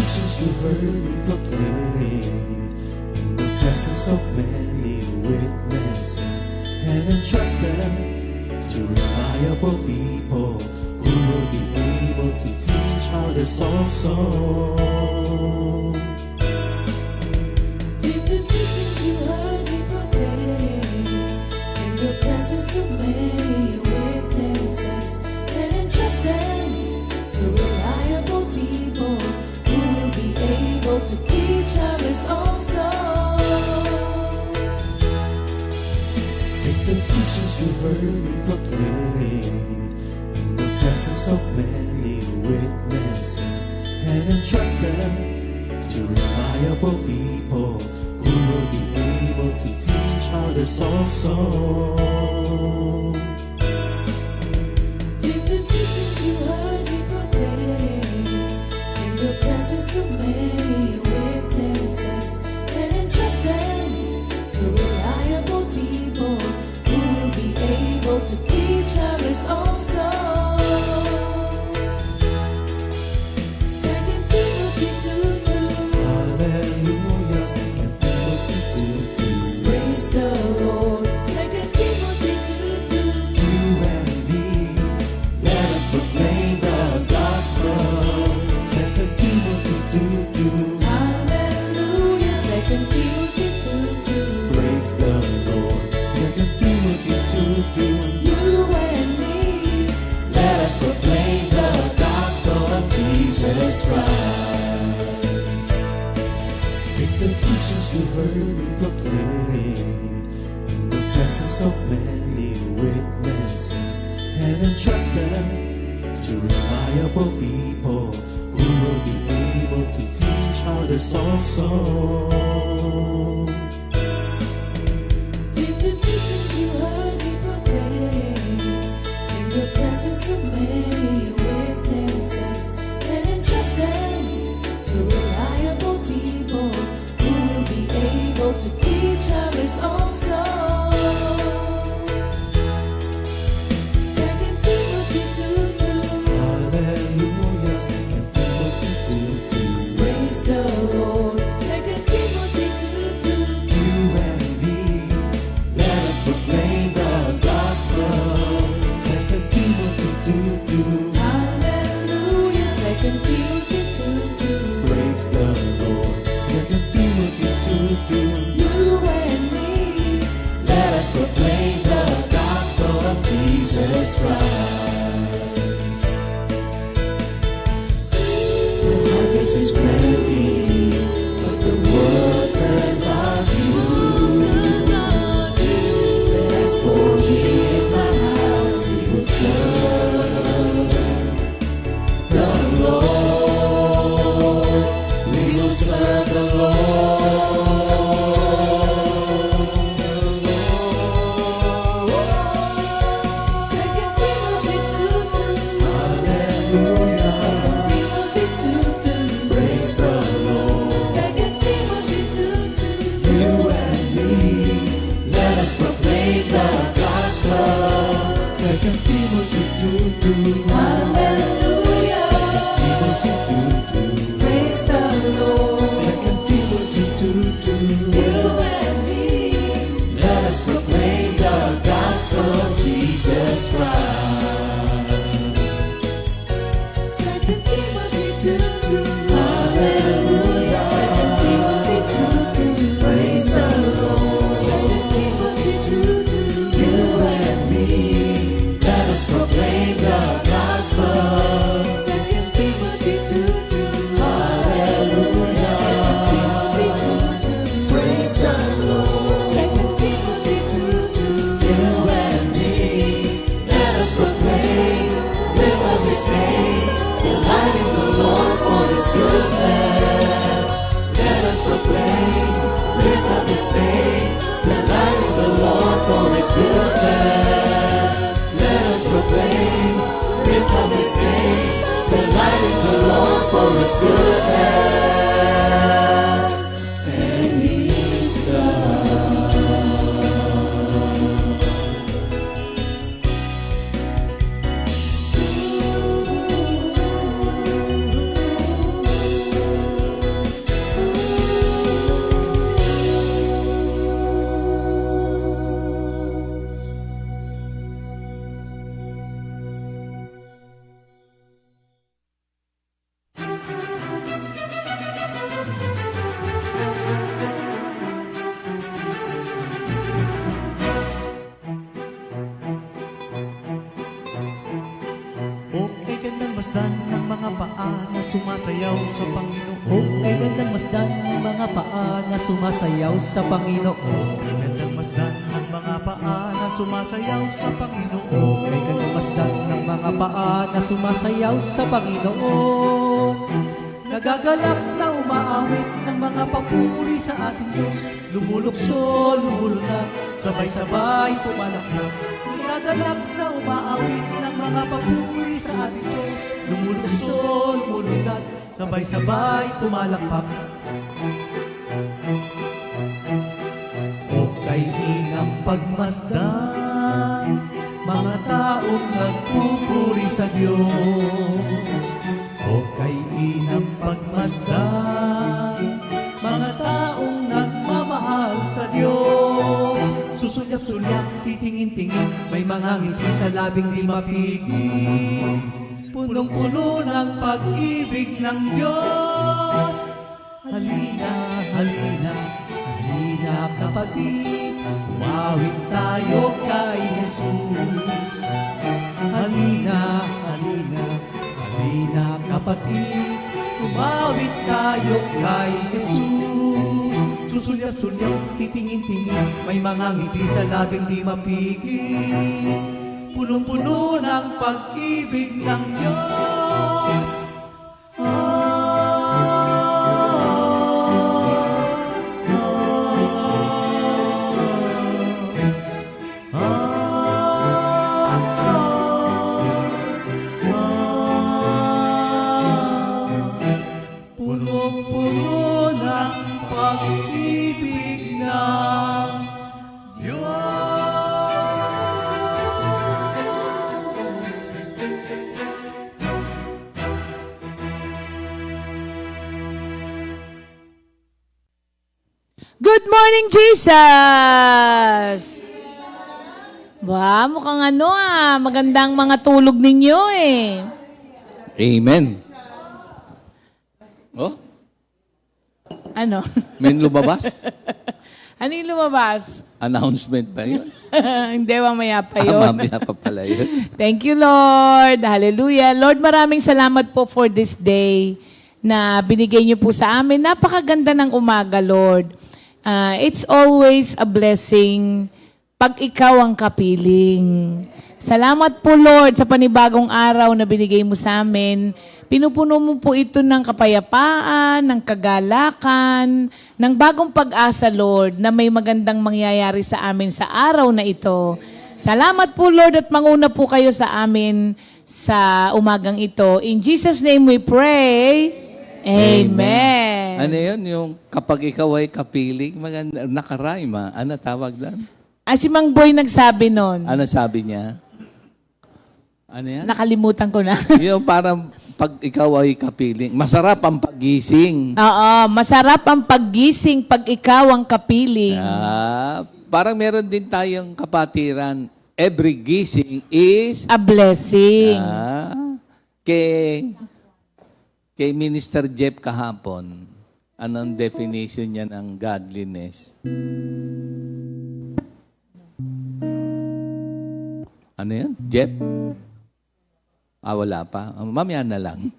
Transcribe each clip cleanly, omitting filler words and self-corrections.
teachings you heard me proclaim in the presence of many witnesses, and entrust them to reliable people who will be able to teach others also. Take the teachings you heard me proclaim in the presence of many witnesses, and entrust them to reliable people who will be able to teach others also. Take the teachings you heard me proclaim in the presence of many witnesses, and entrust them to reliable people who will be able to teach others also. Take the teachings you heard me proclaim in the presence of many witnesses, and entrust them to reliable people who will be able to teach others also. 2 Timothy 2:2. Hallelujah, 2 Timothy 2:2. Praise the Lord. 2 Timothy 2:2. You and me, let us proclaim the gospel. 2 Timothy 2:2. Hallelujah. 2 Timothy 2:2. Praise the Lord. 2 Timothy 2:2. You and me, Let us proclaim the gospel of Jesus Christ. Take the teachings you heard me proclaim in the presence of many witnesses, and entrust them to reliable people who will be able to teach others also. take the teachings you heard me proclaim in the presence of many witnesses, and entrust them to reliable people who will be able to teach others also. 2 Timothy 2:2. Hallelujah, 2 Timothy 2:2. Praise the Lord. 2 Timothy 2:2. You and me, let us proclaim the gospel. 2 Timothy 2:2. Hallelujah. 2 Timothy 2:2. Praise the Lord. 2 Timothy 2:2. You and me, Let us proclaim the gospel of Jesus Christ. The harvest is plenty, but the workers are few. As for me and my house, we will serve the Lord. We will serve the Lord. 2 Timothy 2:2. Hallelujah. 2 Timothy 2:2. Praise the Lord. 2 Timothy 2:2. You and me, let us proclaim the gospel. 2 Timothy 2:2. Hallelujah. 2 Timothy 2:2. Praise the Lord. 2 Timothy 2:2. You and me, Let us proclaim the gospel of Jesus Christ. 2 Timothy 2:2. Hallelujah. 2 Timothy 2:2. Praise the Lord. 2 Timothy 2:2. You and me, let us proclaim the gospel. 2 Timothy 2:2. Hallelujah. 2 Timothy 2:2. Praise the Lord. 2 Timothy 2:2. You and me, let us proclaim, live up His name, delight in the Lord for His goodness. Let us proclaim, live up His name, delight in the Lord for His goodness. Let us proclaim, live up His name, delight in the Lord for His goodness. And He's God. sumasayaw sa Panginoon. Oh, kay gandang masdan ng mga paa na sumasayaw sa Panginoon. Kay gandang masdan ng mga paa na sumasayaw sa Panginoon. Oh, kay gandang masdan ng mga paa na sumasayaw sa Panginoon. Nagagalak na umaawit ng mga papuri sa ating Diyos. Lumulukso, lumulunod, sabay-sabay pumalakpak. Nagagalak na umaawit ng mga papuri sa ating Diyos. Lumulukso, lumulunod, sabay-sabay pumalakpak. O kay inang pagmasdan, mga taong nagpupuri sa Diyos. O kay inang pagmasdan, mga taong nagmamahal sa Diyos. Susulyap-sulyap, titingin-tingin, may mga ngiti sa labing di mapigil. Punong-puno ng pag-ibig ng Diyos. Halina, halina, halina kapatid, umawit tayo kay Jesus. Halina, halina, halina kapatid, umawit tayo kay Jesus. Susulyap-sulyap, titingin-tingin, may mga ngiti sa labing di mapigil. Punong-puno ng pag-ibig ng Diyos. Punong-puno ng pag-ibig ng Diyos. Good morning, Jesus! Wow, mukhang magandang mga tulog ninyo eh. Amen. Oh, Ano? may lumabas? Ano yung lumabas? Announcement ba yun? Hindi, mamaya pa yun. Mamaya pa pala yun. Thank you, Lord. Hallelujah. Lord, maraming salamat po for this day na binigay niyo po sa amin. Napakaganda ng umaga, Lord. It's always a blessing pag ikaw ang kapiling. Salamat po, Lord, sa panibagong araw na binigay mo sa amin. Pinupuno mo po ito ng kapayapaan, ng kagalakan, ng bagong pag-asa, Lord, na may magandang mangyayari sa amin sa araw na ito. Salamat po, Lord, at manguna po kayo sa amin sa umagang ito. In Jesus' name we pray. Amen. Ano yun? Yung kapag ikaw ay kapiling, maganda, nakarayma. Ano tawag doon? Si Mang Boy nagsabi nun. Ano sabi niya? Ano yan? Nakalimutan ko na. Yung parang pag ikaw ay kapiling, masarap ang paggising. Oo, masarap ang paggising pag ikaw ang kapiling. Parang meron din tayong kapatiran. Every gising is A blessing. Kay Minister Jeff kahapon, anong definition niya ng godliness? Ano yan? Jeff? Wala pa. Mamaya na lang.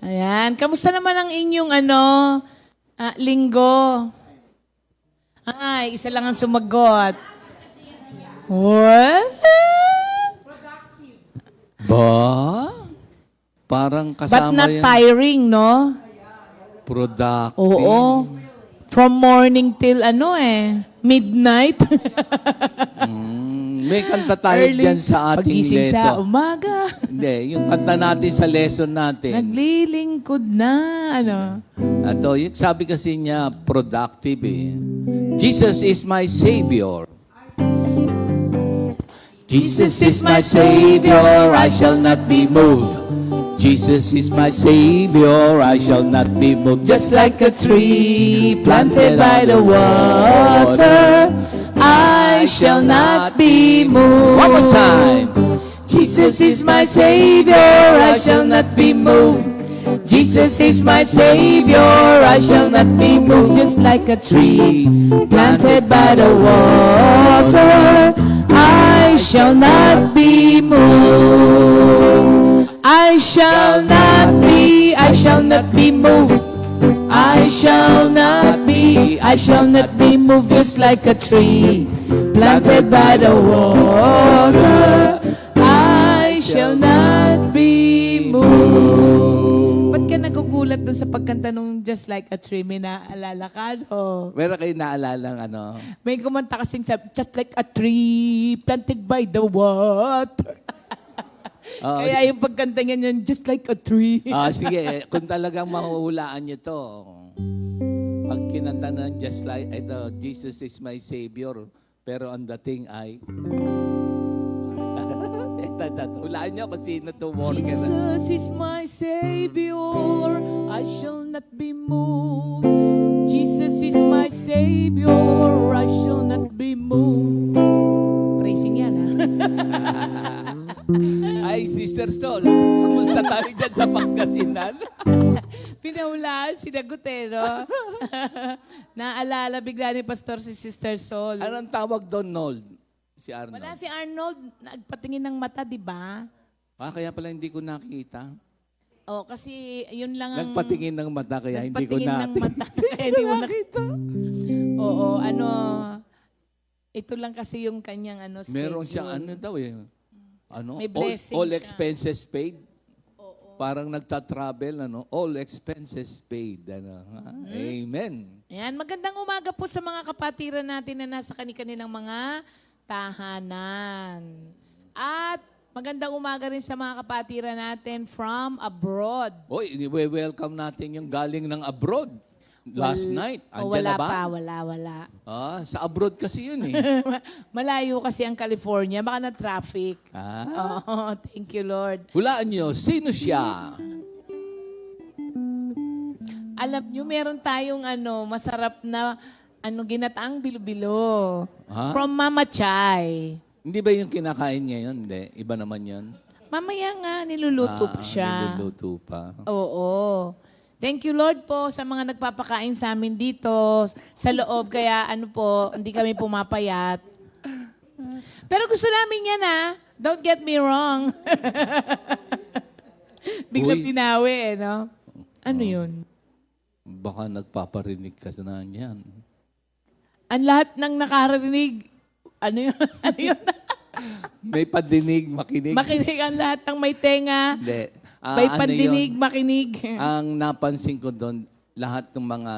Ayan. Kamusta naman ang inyong linggo? Ay, isa lang ang sumagot. What? Ba? Parang But kasama not yan. tiring, no? Productive. Oo. From morning till midnight. May kanta tayo dyan sa ating Pagising sa lesson. umaga. Hindi, yung kanta natin sa lesson natin. Naglilingkod na, Ato, yung sabi kasi niya, productive eh. Jesus is my Savior. Jesus is my Savior, I shall not be moved. Jesus is my Savior, I shall not be moved. Just like a tree planted by the water, I shall not be moved. One more time. Jesus is my Savior, I shall not be moved. Jesus is my Savior, I shall not be moved. Just like a tree planted by the water, I shall not be moved. I shall not be moved. I shall not be moved, just like a tree planted by the water. I shall not be moved. Ba't ka nagugulat dun sa pagkanta nung Just Like a Tree? May naaalala ka? O, Meron kayo naalalang ano? may kumanta kasing sa Just Like a Tree planted by the water. Oo. Kaya yung pagkanta niya yun, Just Like a Tree. Sige, kung talagang mahuhulaan nyo to, pag kinanta ng just like, ito, Jesus is my Savior, pero ang dating ay, hulaan nyo kung sino to worker. Jesus is my Savior, I shall not be moved. Jesus is my Savior, I shall not be moved. Praising yan, ha? Ay, Sister Sol, kamusta tayo dyan sa Pangasinan? Pinahulaan, sinagot eh, no? Naalala bigla ni Pastor si Sister Sol. Anong tawag doon, Nold? Si Arnold. Wala si Arnold, nagpatingin ng mata, di ba? Kaya pala hindi ko nakita. Oh, kasi yun lang ang... Nagpatingin ng mata, kaya hindi ko nagpatingin ng nakita. mata, kaya hindi mo nakita. Oo, ito lang kasi yung kanyang schedule. Meron siya, daw eh. May blessing all siya. expenses paid. Parang nagta-travel, all expenses paid. Amen. Ayan, magandang umaga po sa mga kapatiran natin na nasa kani-kanilang mga tahanan. At magandang umaga rin sa mga kapatiran natin from abroad. Oy, welcome natin yung galing ng abroad. Last night. Andyan Wala na ba? pa, wala. Sa abroad kasi yun eh. Malayo kasi ang California, baka na traffic. Ah. Thank you, Lord. Hulaan nyo, sino siya? Alam nyo, meron tayong masarap na ginataang bilo-bilo. Ha? From Mama Chay. Hindi ba yung kinakain niya yun? Hindi. Iba naman yun. Mamaya nga, niluluto pa siya. Niluluto pa. Oo. Thank you, Lord po, sa mga nagpapakain sa amin dito, sa loob. Kaya hindi kami pumapayat. Pero gusto namin yan, Don't get me wrong. Bigla Uy. pinawi, no? Ano yun? Baka nagpaparinig ka na yan. Ang lahat ng nakarinig, ano yun? Ano yun? May padinig, makinig. Makinig ang lahat ng may tenga. Hindi. May Ano pandinig, yun? makinig. Ang napansin ko doon, lahat ng mga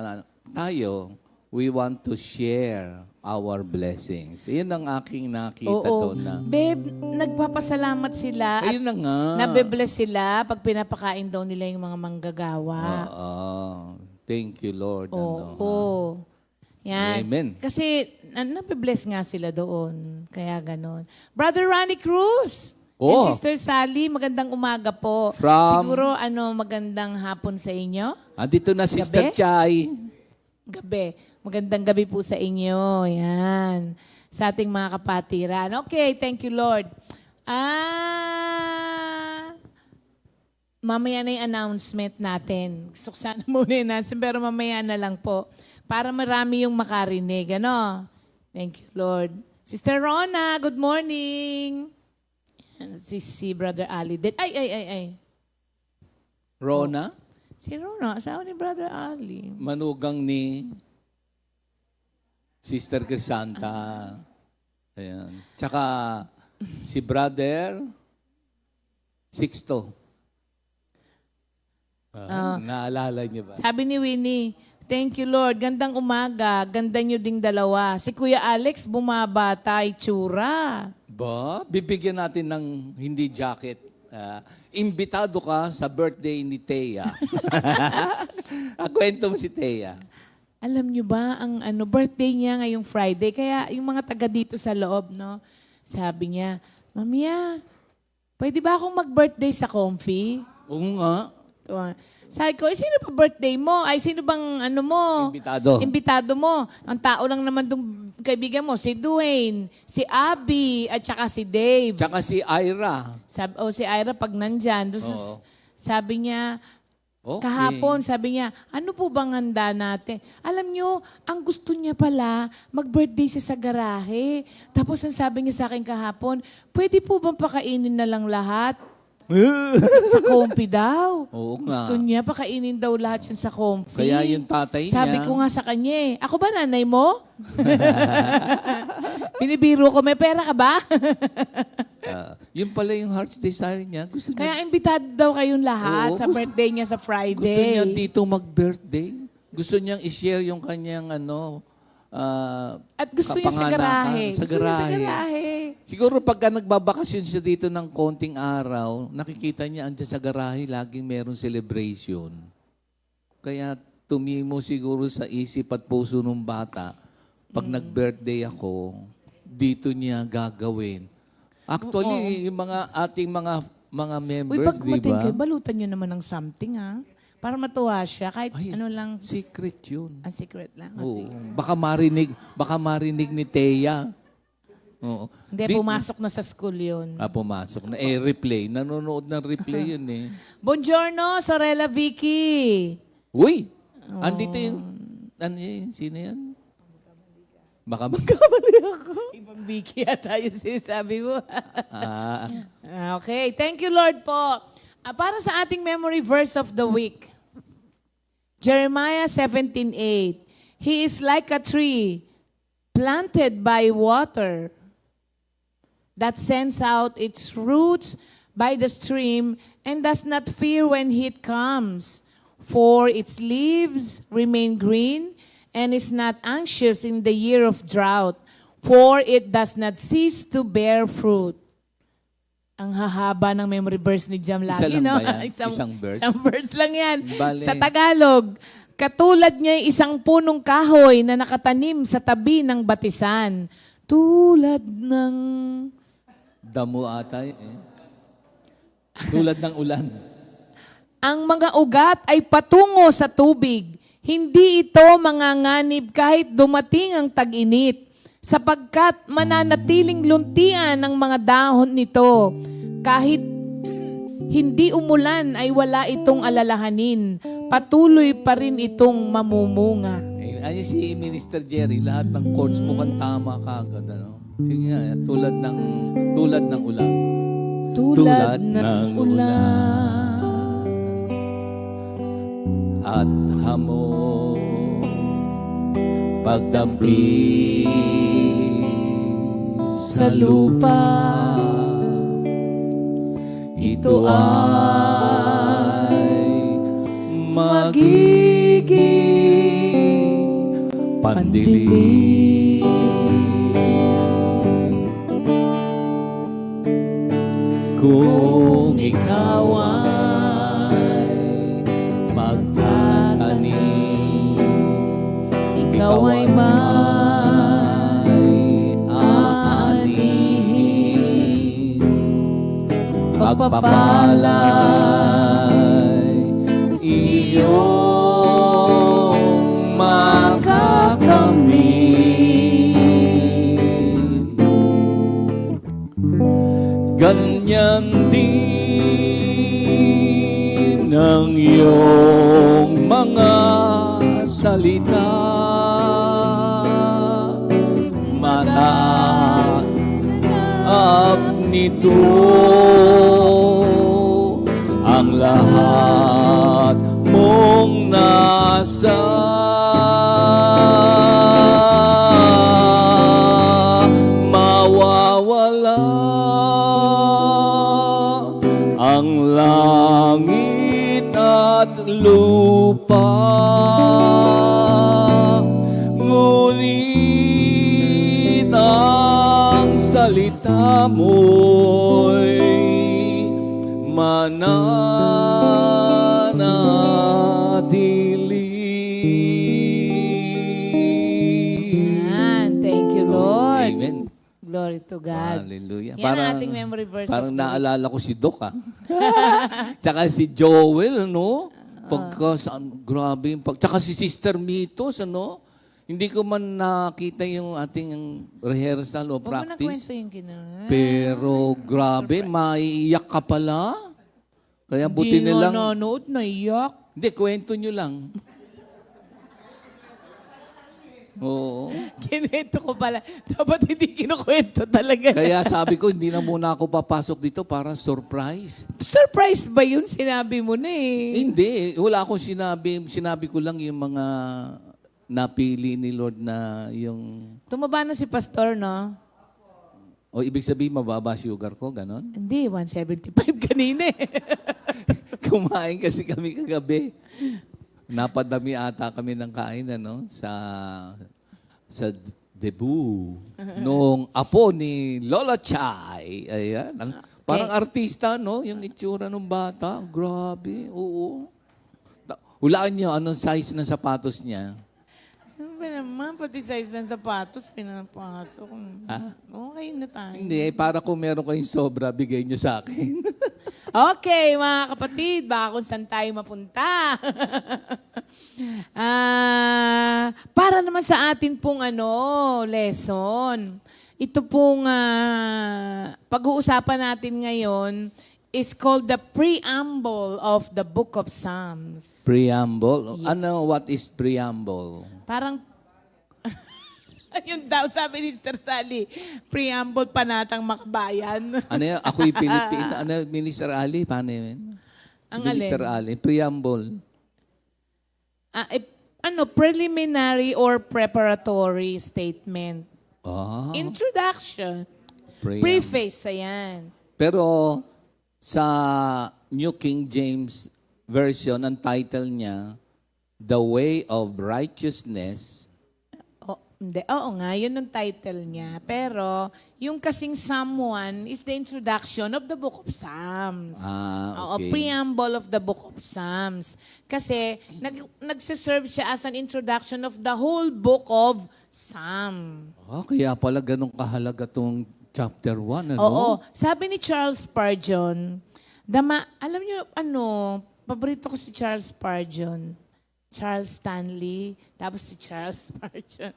tayo, we want to share our blessings. Yun ang aking nakita Oo. doon na. Babe, nagpapasalamat sila at Ayun na nga. nabe-bless sila pag pinapakain daw nila yung mga manggagawa. Oo. Thank you, Lord. Oo. Yan. Amen. Kasi nabe-bless nga sila doon. Kaya ganon. Brother Ronnie Cruz Oh. and Sister Sally, magandang umaga po. From- Siguro magandang hapon sa inyo. Andito na Sister Gabi? Chay. Gabi. Magandang gabi po sa inyo. Yan. Sa ating mga kapatiran. Okay, thank you, Lord. Mamaya na yung announcement natin. Gusto ko sana muna yung announcement, pero mamaya na lang po. Para marami yung makarinig. Thank you, Lord. Sister Rona, good morning. Si Brother Ali. Ay. Rona, Si Rona, asawa ni Brother Ali. manugang ni Sister Crisanta. Ayan. Tsaka si Brother Sixto. Naalala niyo ba? Sabi ni Winnie, thank you Lord, gandang umaga, ganda nyo ding dalawa. Si Kuya Alex, bumabata, itsura. Ba? Bibigyan natin ng hindi jacket. Imbitado ka sa birthday ni Thea. Kwento mo si Thea. Alam nyo ba, ang birthday niya ngayong Friday, kaya yung mga taga dito sa loob, no, sabi niya, Mamia, pwede ba akong mag-birthday sa Comfy? Oo nga. Sabi ko, sino pa birthday mo? Ay, sino bang mo? Imbitado. Imbitado mo. Ang tao lang naman dong kaibigan mo, si Dwayne, si Abby, at saka si Dave. Tsaka si Ira. Si Ira pag nandyan. Oo. Sabi niya, Okay. kahapon, sabi niya, ano po bang handa natin? Alam niyo, ang gusto niya pala, mag-birthday siya sa garahe. Tapos ang sabi niya sa akin kahapon, pwede po bang pakainin na lang lahat? Sa Comfy daw. Oo nga. Gusto niya, pakainin daw lahat yun sa Comfy. Kaya yung tatay Sabi niya. ko nga sa kanya ako ba nanay mo? Binibiro ko, may pera ka ba? Yun pala yung heart's desire niya. Gusto niya, Kaya imbitado daw kayong lahat Oo, sa gusto- birthday niya sa Friday. gusto niya dito mag-birthday. Gusto niyang i-share yung kanyang At gusto niya sa kapanganakan. garahe. Sa Gusto niya sa garahe. garahe. Siguro pagka nagbabakasyon siya dito ng konting araw, nakikita niya andyan sa garahe, laging merong celebration. Kaya tumimo siguro sa isip at puso ng bata, pag nag-birthday ako, dito niya gagawin. Actually, yung mga ating mga Uy, members, pag di kumating ba? kayo, balutan niyo naman ng something, ha? Para matuwa siya. Kahit Ay, ano lang, Secret yun. ang secret lang. Oo. Baka marinig ni Teya. Oo. Hindi, pumasok na sa school yun. Pumasok na. Replay. Nanonood ng replay yun eh. Buongiorno, Sorella Vicky. Uy! Andito yung... Ano yun? Sino yan? Baka magkamali ako. Ibang Vicky yata yung sinasabi mo. Ah, Okay, thank you Lord po. Para sa ating memory verse of the week, Jeremiah 17:8. He is like a tree planted by water that sends out its roots by the stream and does not fear when heat comes, for its leaves remain green and is not anxious in the year of drought, for it does not cease to bear fruit. Ang hahaba ng memory verse ni Jam lagi, Isa lang no? ba yan? Isang verse? Isang verse lang yan. Bale. Sa Tagalog, katulad niya isang punong kahoy na nakatanim sa tabi ng batisan. Tulad ng... damo ata yun eh. Tulad ng ulan. Ang mga ugat ay patungo sa tubig. Hindi ito manganganib kahit dumating ang tag-init, sapagkat mananatiling luntian ang mga dahon nito. Kahit hindi umulan ay wala itong alalahanin. Patuloy pa rin itong mamumunga. Ayun si Minister Jerry, lahat ng chords mukhang tama kagad. Ano? Sige nga, tulad ng ulan. Tulad ng ulan. At hamon pagdampi sa lupa, ito ay magiging pandilig. Kung ikaw ay magtatanim, Ikaw ay aanihin, pagpapalay iyong makakamit. Ganyan din ang iyong mga salita, mataap nito ang lahat mong nasa mawawala ang langit at lupa, ngunit ang salita mo'y mananatili. Yan. Thank you, Lord. Amen. Glory to God. Hallelujah. Yan ang ating memory verse Parang of the week. naalala ko si Doc, ha? Tsaka si Joel, no? Grabe yung tsaka si Sister Mitos, ano? Hindi ko man nakita yung ating rehearsal o Huwag mo na practice. kwento yung ginawa. Pero grabe, maiiyak ka pala. Kaya buti Hindi nga nilang... nanonood, naiyak. Hindi, kwento nyo lang. Oo. Kinuwento ko pala. Dapat hindi kinukwento talaga. Kaya sabi ko, hindi na muna ako papasok dito para surprise. Surprise ba yun? Sinabi mo na eh. Hindi, wala akong sinabi. Sinabi ko lang yung mga napili ni Lord na yung... Tumaba na si Pastor, no? O ibig sabihin, mababa sugar ko, ganon? Hindi, 175 kanina eh. Kumain kasi kami kagabi. Napadami ata kami ng kain, ano, sa debut. Nung apo ni Lola Chay. Ayan. Parang artista, no? Yung itsura ng bata. Grabe, oo. Hulaan niyo, anong size ng sapatos niya? Ano ba naman? Pati size ng sapatos, pinapasok. Ha? Okay na tayo. Hindi, para kung meron kayong sobra, bigay niyo sa akin. Okay, mga kapatid, baka kung saan tayo mapunta. Para naman sa atin pong lesson. Ito pong pag-uusapan natin ngayon is called the preamble of the Book of Psalms. Preamble? Ano, what is preamble? Parang, yun daw, sabi ni Sister Sally, preamble panatang makabayan. Ano yan? Ako'y Pilipino. Ano, Minister Ali? Paano yun? Ang Minister Ali. Preamble. Preliminary or preparatory statement. Ah, Introduction. preamble. Preface, ayan. Pero sa New King James Version, ang title niya, The Way of Righteousness. Hindi. Oo nga, yun ang title niya. Pero, yung kasing Psalm 1 is the introduction of the Book of Psalms. Oo, Okay. preamble of the Book of Psalms. Kasi, nagsiserve siya as an introduction of the whole Book of Psalm. Kaya pala ganun kahalaga tong chapter 1, ano? Oo. Sabi ni Charles Spurgeon, alam niyo, paborito ko si Charles Spurgeon. Charles Stanley, tapos si Charles Spurgeon.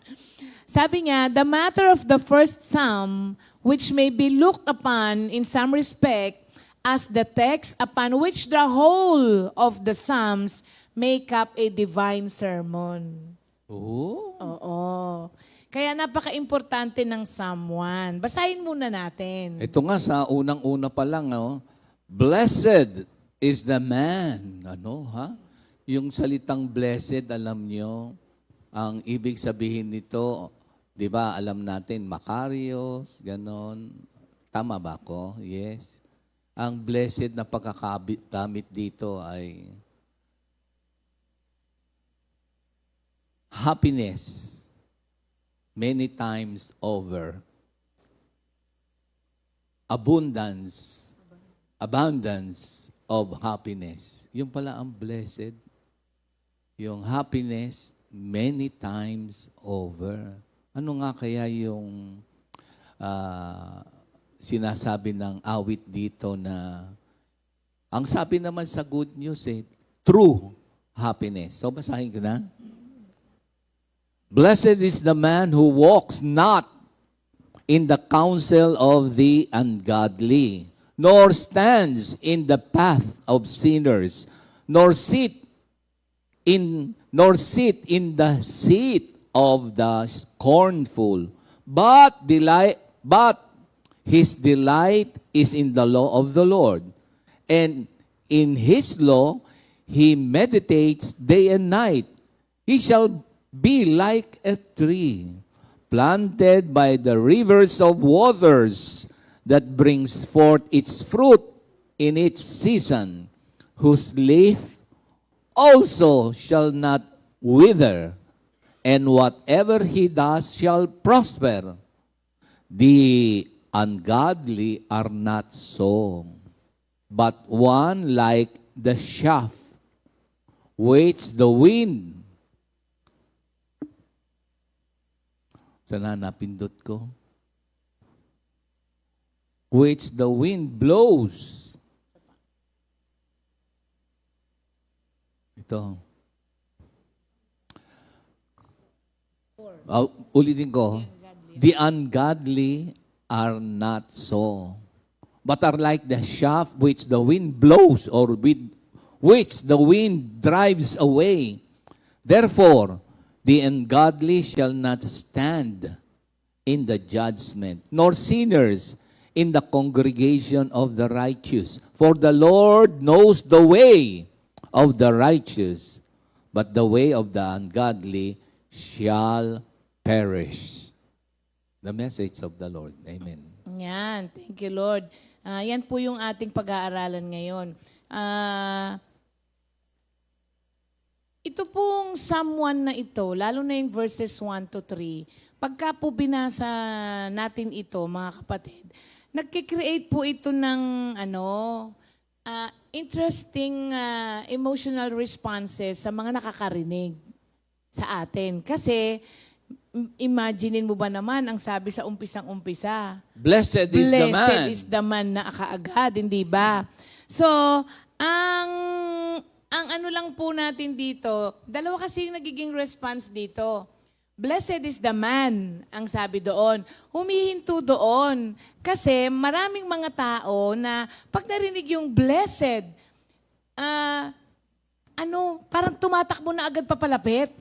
Sabi niya, the matter of the first psalm, which may be looked upon in some respect as the text upon which the whole of the psalms make up a divine sermon. Oo. Oo. Kaya napaka-importante ng Psalm 1. Basahin muna natin. Ito nga sa unang-una pa lang, no? Blessed is the man. Ano, ha? Yung salitang blessed, alam nyo, ang ibig sabihin nito, di ba, alam natin, Makarios, ganon. Tama ba ko? Yes. Ang blessed na pagkakamit dito ay happiness many times over. Abundance of happiness. Yung pala ang blessed. Yung happiness many times over. Ano nga kaya yung sinasabi ng awit dito na ang sabi naman sa good news true happiness. So basahin ko na. Blessed is the man who walks not in the counsel of the ungodly, nor stands in the path of sinners, nor sit in the seat of the scornful, but his delight is in the law of the Lord, and in his law he meditates day and night. He shall be like a tree planted by the rivers of waters that brings forth its fruit in its season, whose leaf also shall not wither, and whatever he does shall prosper. The ungodly are not so, but one like the chaff which the wind. Sana napindot ko. Which the wind blows. Ito. Ulitin ko. The ungodly are not so, but are like the chaff which the wind blows, or with which the wind drives away. Therefore, The ungodly shall not stand in the judgment, nor sinners in the congregation of the righteous. For the Lord knows the way of the righteous, but the way of the ungodly shall perish. The message of the Lord. Amen. Yan. Thank you, Lord. Yan po yung ating pag-aaralan ngayon. Ito pong someone na ito, lalo na yung verses 1 to 3, pagka po binasa natin ito, mga kapatid, nagkikreate po ito ng interesting emotional responses sa mga nakakarinig sa atin. Kasi, imaginein mo ba naman ang sabi sa umpisang-umpisa? Blessed is the man. Blessed is the man na akaagad, hindi ba? So, ang ano lang po natin dito, dalawa kasi yung nagiging response dito. Blessed is the man, ang sabi doon. Humihinto doon. Kasi maraming mga tao na pag narinig yung blessed, parang tumatakbo na agad papalapit.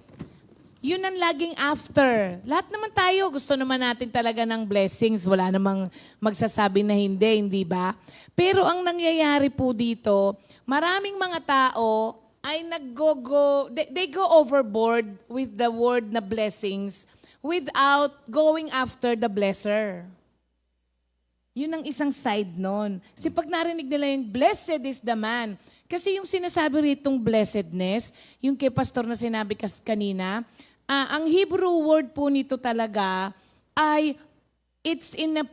Yun ang laging after. Lahat naman tayo, gusto naman natin talaga ng blessings. Wala namang magsasabi na hindi ba? Pero ang nangyayari po dito, maraming mga tao ay they go overboard with the word na blessings without going after the blesser. Yun ang isang side nun. Kasi pag narinig nila yung blessed is the man, kasi yung sinasabi ritong blessedness, yung kay pastor na sinabi kanina, ang Hebrew word po nito talaga ay it's in a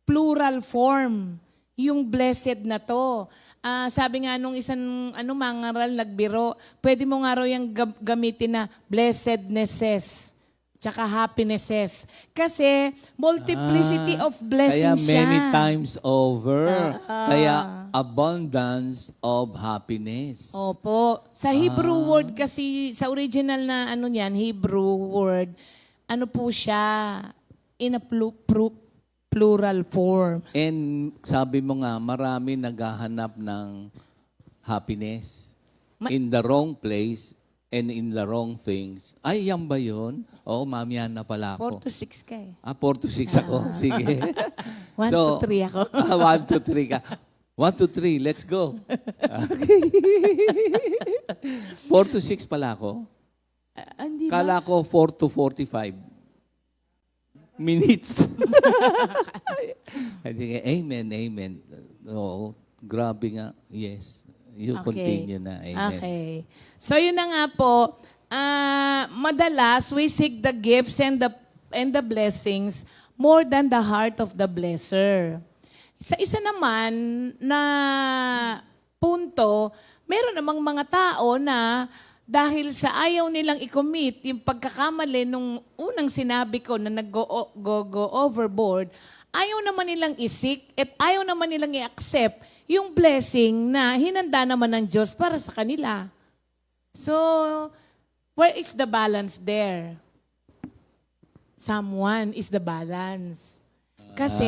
plural form. Yung blessed na to. Sabi nga nung isang mangaral nagbiro, pwede mo nga raw yung gamitin na blessednesses tsaka happinesses. Kasi multiplicity of blessings Kaya many siya. times over. Kaya abundance of happiness. Opo. Sa Hebrew word kasi, sa original na Hebrew word, po siya, in a plural form. And sabi mo nga, marami naghahanap ng happiness in the wrong place and in the wrong things. Ay, yan ba yun? Oo, mamaya na pala 4 ako. to 6 ka eh. 4 to 6 ako. Sige. 1 to 3 ako. 1 to 3 ka. 1 to 3, let's go. Okay. 4 to 6 pala ako. Hindi ba? Kala ko 4 to 45 minutes. Amen, amen. Oo, grabe nga. Yes. You continue na. Amen. Okay. So yun na nga po, madalas we seek the gifts and the blessings more than the heart of the blesser. Sa isa naman na punto, meron namang mga tao na dahil sa ayaw nilang i-commit yung pagkakamali nung unang sinabi ko na nag-go overboard, ayaw naman nilang isik at ayaw naman nilang i-accept yung blessing na hinanda naman ng Diyos para sa kanila. So, where is the balance there? Someone is the balance. Kasi,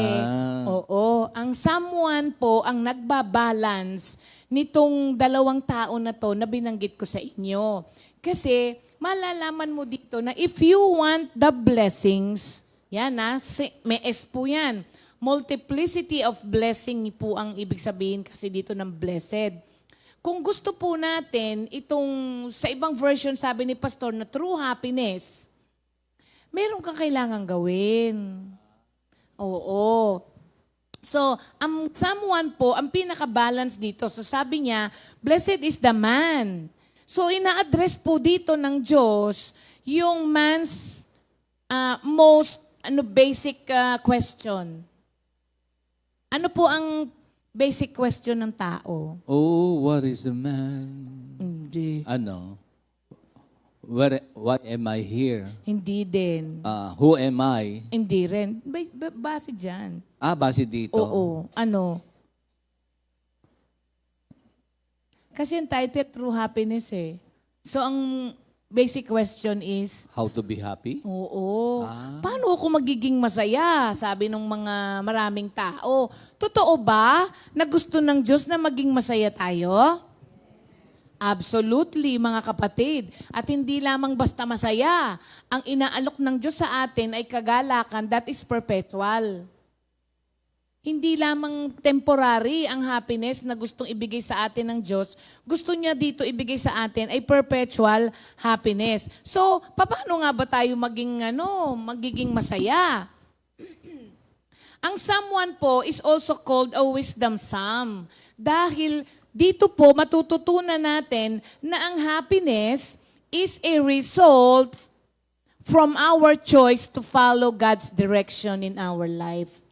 ang someone po ang nagbabalance nitong dalawang tao na to na binanggit ko sa inyo. Kasi, malalaman mo dito na if you want the blessings, yan may S po yan. Multiplicity of blessing po ang ibig sabihin kasi dito ng blessed. Kung gusto po natin, itong sa ibang version sabi ni Pastor na true happiness, meron kang kailangang gawin. Oo. So, ang someone po, ang pinaka-balance dito, so sabi niya, blessed is the man. So, ina-address po dito ng Diyos yung man's most basic question. Ano po ang basic question ng tao? Oh, what is a man? Hindi. Ano? Why am I here? Hindi din. Who am I? Hindi rin. Base dyan. Base dito. Oo. Ano? Kasi yung title, True Happiness eh. So, ang basic question is, How to be happy? oo. Paano ako magiging masaya? Sabi ng mga maraming tao. Totoo ba na gusto ng Diyos na maging masaya tayo? Absolutely, mga kapatid. At hindi lamang basta masaya. Ang inaalok ng Diyos sa atin ay kagalakan that is perpetual. Hindi lamang temporary ang happiness na gustong ibigay sa atin ng Diyos. Gusto niya dito ibigay sa atin ay perpetual happiness. So, paano nga ba tayo magiging masaya? Ang Psalm 1 po is also called a wisdom psalm. Dahil dito po matututunan natin na ang happiness is a result from our choice to follow God's direction in our life.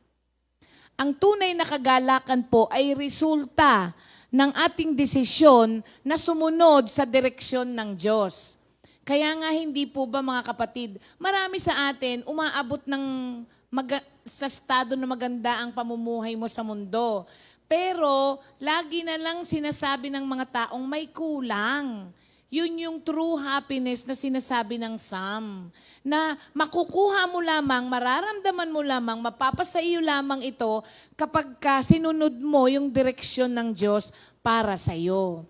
Ang tunay na kagalakan po ay resulta ng ating desisyon na sumunod sa direksyon ng Diyos. Kaya nga hindi po ba mga kapatid, marami sa atin umaabot ng sa estado na maganda ang pamumuhay mo sa mundo. Pero lagi na lang sinasabi ng mga taong may kulang. Yun yung true happiness na sinasabi ng Psalm. Na makukuha mo lamang, mararamdaman mo lamang, mapapasa iyo lamang ito kapag sinunod mo yung direksyon ng Diyos para sa iyo.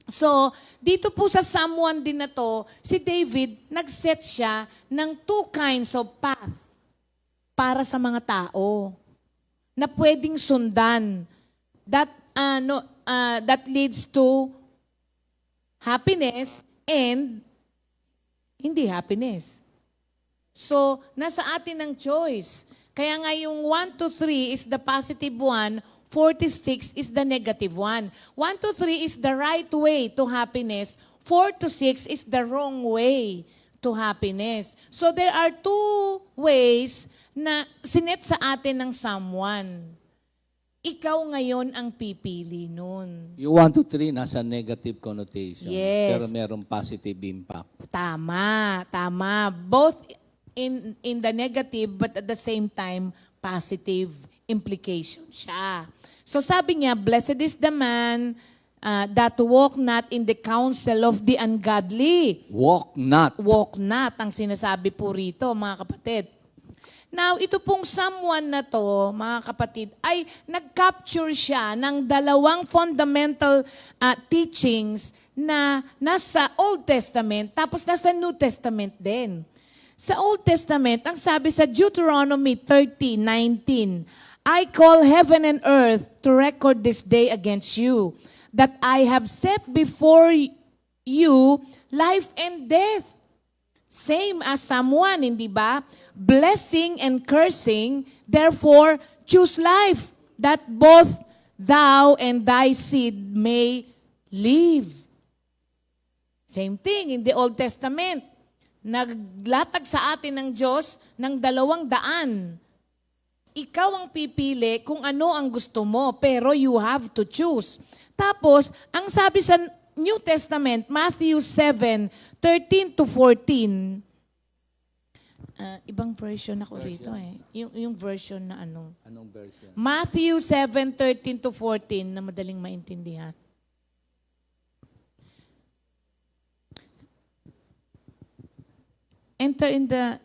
So, dito po sa Psalm 1 din na to, si David, nag-set siya ng two kinds of path para sa mga tao na pwedeng sundan. That leads to happiness and hindi happiness. So, nasa atin ang choice. Kaya nga yung 1 to 3 is the positive one, 4 to 6 is the negative one. 1 to 3 is the right way to happiness, 4 to 6 is the wrong way to happiness. So, there are two ways na sinet sa atin ng Psalm 1. Ikaw ngayon ang pipili nun. Yung 1 to 3, nasa negative connotation. Yes. Pero merong positive impact. Tama. Both in the negative but at the same time, positive implication siya. So sabi niya, blessed is the man that walk not in the counsel of the ungodly. Walk not. Walk not, ang sinasabi po rito, mga kapatid. Now, ito pong Psalm 1 na to, mga kapatid, ay nag-capture siya ng dalawang fundamental teachings na nasa Old Testament, tapos nasa New Testament din. Sa Old Testament, ang sabi sa Deuteronomy 30:19, I call heaven and earth to record this day against you, that I have set before you life and death. Same as Psalm 1, hindi ba? Blessing and cursing, therefore choose life, that both thou and thy seed may live. Same thing in the Old Testament. Naglatag sa atin ng Diyos ng 200. Ikaw ang pipili kung ano ang gusto mo, pero you have to choose. Tapos, ang sabi sa New Testament, Matthew 7:13 to 14, ibang version ako rito eh. Yung version na ano. Anong version? Matthew 7:13 to 14 na madaling maintindihan. Enter in the...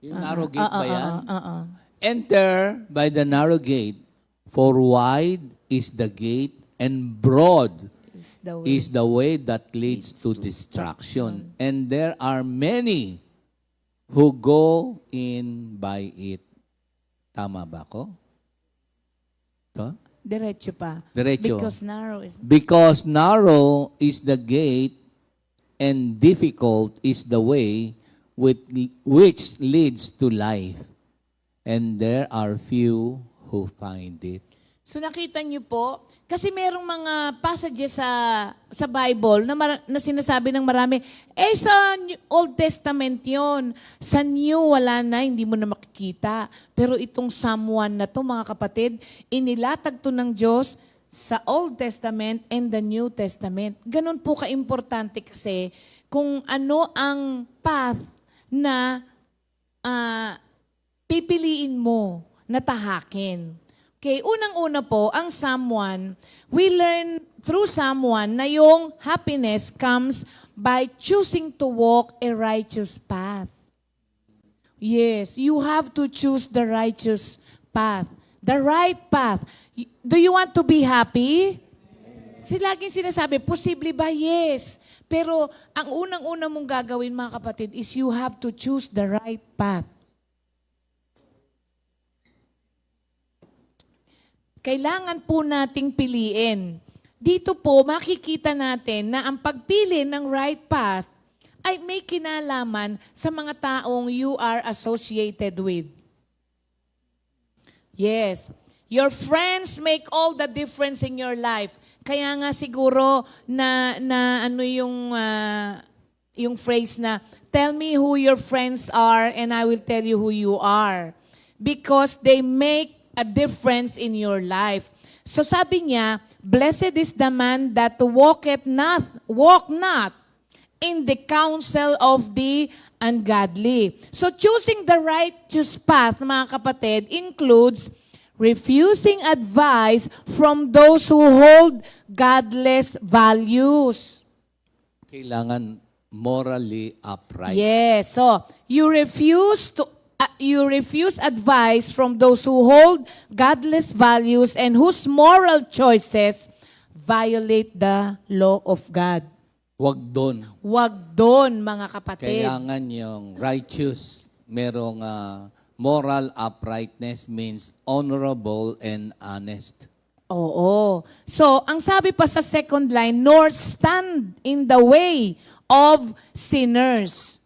Yung narrow gate ba yan? Oo. Enter by the narrow gate, for wide is the gate and broad is the way that leads to destruction. And there are many who go in by it. Tama ba ako? Ito? Diretso pa. Diretso. Because narrow is... Because narrow is the gate and difficult is the way which leads to life. And there are few who find it. So nakita niyo po, kasi merong mga passages sa Bible na sinasabi ng marami, sa Old Testament yon, sa New wala na, hindi mo na makikita. Pero itong Psalm 1 na to, mga kapatid, inilatag to ng Diyos sa Old Testament and the New Testament. Ganon po kaimportante kasi kung ano ang path na pipiliin mo na tahakin. Okay, unang-una po, ang Psalm 1, we learn through Psalm 1 na yung happiness comes by choosing to walk a righteous path. Yes, you have to choose the righteous path, the right path. Do you want to be happy? laging sinasabi, posible ba? Yes. Pero ang unang-una mong gagawin, mga kapatid, is you have to choose the right path. Kailangan po nating piliin. Dito po, makikita natin na ang pagpili ng right path ay may kinalaman sa mga taong you are associated with. Yes. Your friends make all the difference in your life. Kaya nga siguro na ano yung phrase na, tell me who your friends are and I will tell you who you are. Because they make a difference in your life. So sabi niya, blessed is the man that walk not in the counsel of the ungodly. So choosing the righteous path, mga kapatid, includes refusing advice from those who hold godless values. Kailangan morally upright. Yes. So, you refuse advice from those who hold godless values and whose moral choices violate the law of God. Wag doon. Wag doon, mga kapatid. Kailangan yung righteous, merong moral uprightness means honorable and honest. Oo. So, ang sabi pa sa second line, nor stand in the way of sinners.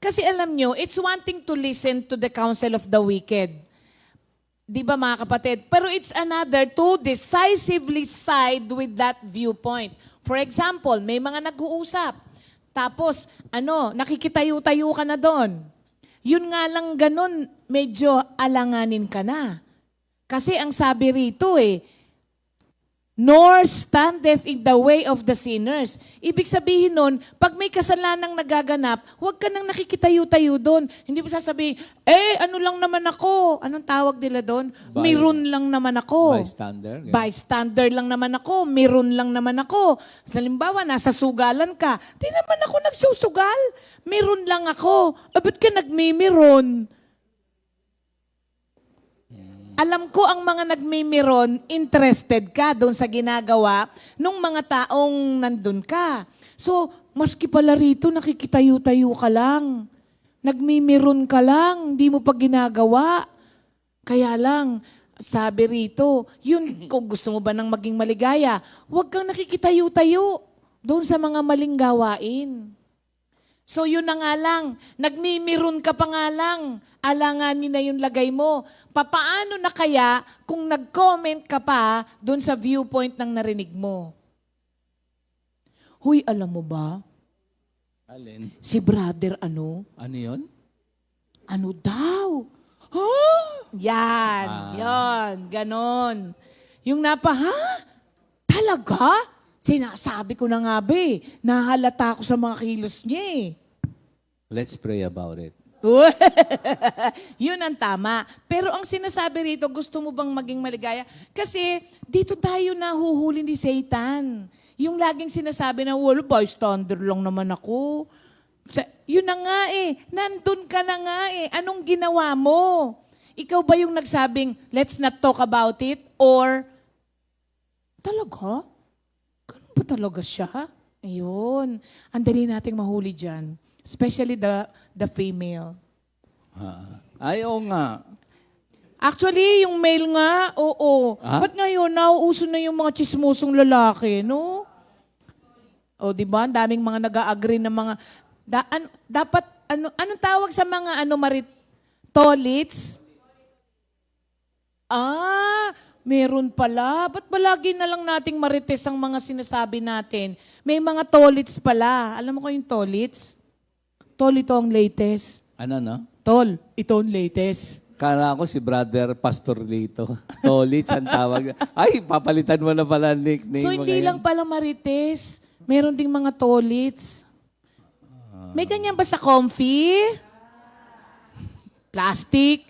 Kasi alam nyo, it's one thing to listen to the counsel of the wicked. Di ba, mga kapatid? Pero it's another to decisively side with that viewpoint. For example, may mga nag-uusap. Tapos, nakikitayo-tayo ka na doon. Yun nga lang ganun, medyo alanganin ka na. Kasi ang sabi rito nor standeth in the way of the sinners. Ibig sabihin nun, pag may kasalanang nagaganap, huwag ka nang nakikitayo-tayo doon. Hindi mo sasabihin, ano lang naman ako? Anong tawag nila doon? Meron lang naman ako. Bystander. Yeah. Bystander lang naman ako. Meron lang naman ako. Halimbawa, nasa sugalan ka. Di naman ako nagsusugal. Meron lang ako. Ba't ka nagmimiron? Alam ko ang mga nagmimiron, interested ka doon sa ginagawa nung mga taong nandun ka. So, maski pala rito, nakikitayo-tayo ka lang. Nagmimiron ka lang, hindi mo pa ginagawa. Kaya lang, sabi rito, yun, kung gusto mo ba nang maging maligaya, huwag kang nakikitayo-tayo doon sa mga maling gawain. So yun na nga lang, nagmimiron ka pa nga lang, alanganin na yung lagay mo. Papaano na kaya kung nag-comment ka pa doon sa viewpoint ng narinig mo? Huy, alam mo ba? Alin? Si brother ano? Ano yun? Ano daw? Huh? Yan, yon, ganon. Yung Talaga? Sinasabi ko na nga nahalata ko sa mga kilos niya Let's pray about it. Yun ang tama. Pero ang sinasabi rito, gusto mo bang maging maligaya? Kasi dito tayo nahuhuli ni Satan. Yung laging sinasabi na, wala, bystander lang naman ako. Yun na nga nandun ka na nga Anong ginawa mo? Ikaw ba yung nagsabing, let's not talk about it? Or, talaga? Ganun ba talaga siya? Ayun. Ang dali nating mahuli dyan. Especially the female. Ayaw nga. Actually, yung male nga, oo. Ha? Ba't ngayon, nauuso na yung mga chismosong lalaki, no? O, di ba? Ang daming mga nag-a-agree na mga... dapat, anong tawag sa mga, tolits? Meron pala. Ba't palagi na lang nating marites ang mga sinasabi natin? May mga tolits pala. Alam mo ko yung tolits? Tol, ito ang latest. Ano, no? Tol, ito ang latest. Kala ko si Brother Pastor Lito. Tolits ang tawag. Ay, papalitan mo na pala ang nickname. So, hindi lang pala marites. Meron ding mga tolits. May ganyan ba sa comfy? Plastic.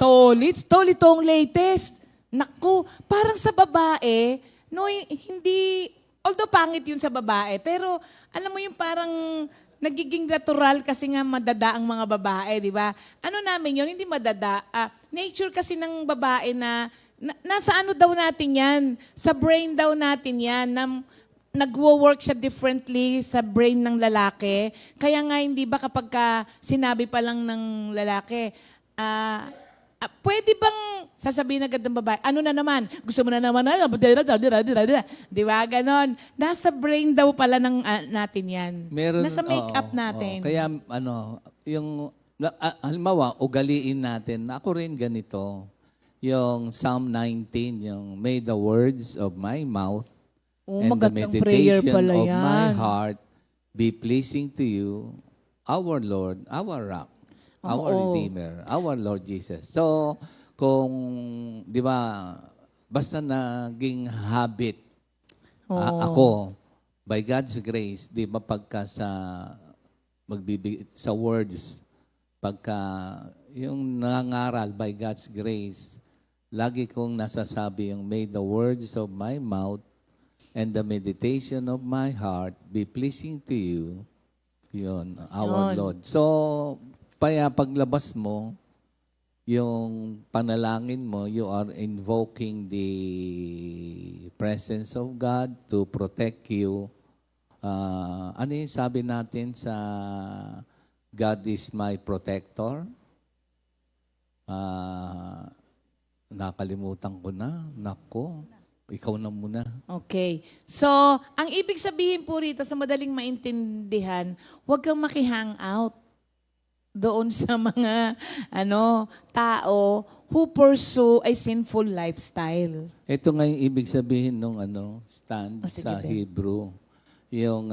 Tolits. Tol, ito ang latest. Naku, parang sa babae, no, hindi, although pangit yun sa babae, pero alam mo yung parang nagiging natural kasi nga madada ang mga babae, di ba? Ano namin yun? Hindi madada. Nature kasi ng babae na Nasa ano daw natin yan? Sa brain daw natin yan. Nagwo-work siya differently sa brain ng lalaki. Kaya nga hindi ba kapag sinabi pa lang ng lalaki, pwede bang sasabihin agad ng babae, ano na naman? Gusto mo na naman? Di ba? Ganon. Nasa brain daw pala ng natin yan. Nasa make-up natin. Kaya halimbawa, ugaliin natin. Ako rin ganito. Yung Psalm 19, yung may the words of my mouth and the magandang prayer meditation pala of my yan. heart be pleasing to you, our Lord, our rock, our Oo. Redeemer, our Lord Jesus. So, kung, di ba, basta naging habit ako, by God's grace, di ba, pagka sa words, pagka yung nangangaral by God's grace, lagi kong nasasabi yung may the words of my mouth and the meditation of my heart be pleasing to you, yun, our Yun. Lord. So, paglabas mo, yung panalangin mo, you are invoking the presence of God to protect you. Ano yung sabi natin sa God is my protector? Nakalimutan ko na. Nako, ikaw na muna. Okay. So, ang ibig sabihin po rito sa madaling maintindihan, huwag kang maki-hangout doon sa mga tao who pursue a sinful lifestyle. Ito nga yung ibig sabihin ng stand Sige, sa Ben. Hebrew. Yung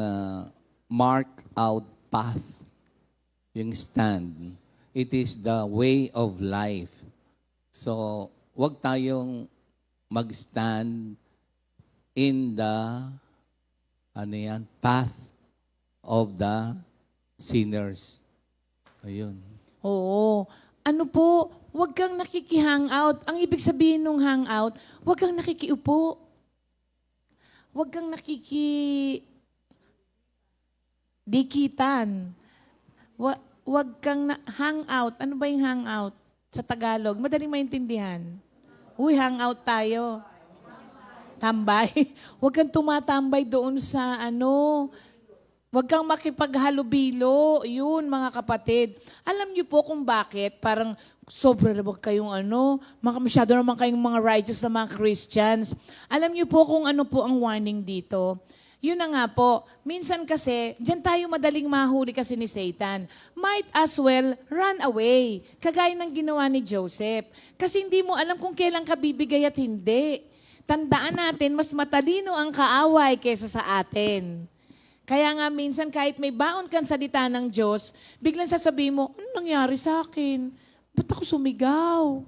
mark out path. Yung stand. It is the way of life. So, wag tayong mag-stand in the path of the sinners. Ayun. Oo. Ano po, huwag kang nakiki-hangout. Ang ibig sabihin ng hangout, huwag kang nakikiupo. Huwag kang dikitan. Huwag kang hangout. Ano ba yung hangout sa Tagalog? Madaling maintindihan. Uy, hangout tayo. Tambay. Huwag kang tumatambay doon sa huwag kang makipaghalubilo. Yun, mga kapatid. Alam niyo po kung bakit parang sobra naman kayong masyado naman kayong mga righteous na mga Christians. Alam niyo po kung ano po ang warning dito. Yun na nga po. Minsan kasi, dyan tayo madaling mahuli kasi ni Satan. Might as well run away. Kagaya ng ginawa ni Joseph. Kasi hindi mo alam kung kailan ka bibigay at hindi. Tandaan natin, mas matalino ang kaaway kesa sa atin. Kaya nga minsan kahit may baon kang salita ng Diyos, biglang sasabihin mo, ano nangyari sa akin? Ba't ako sumigaw?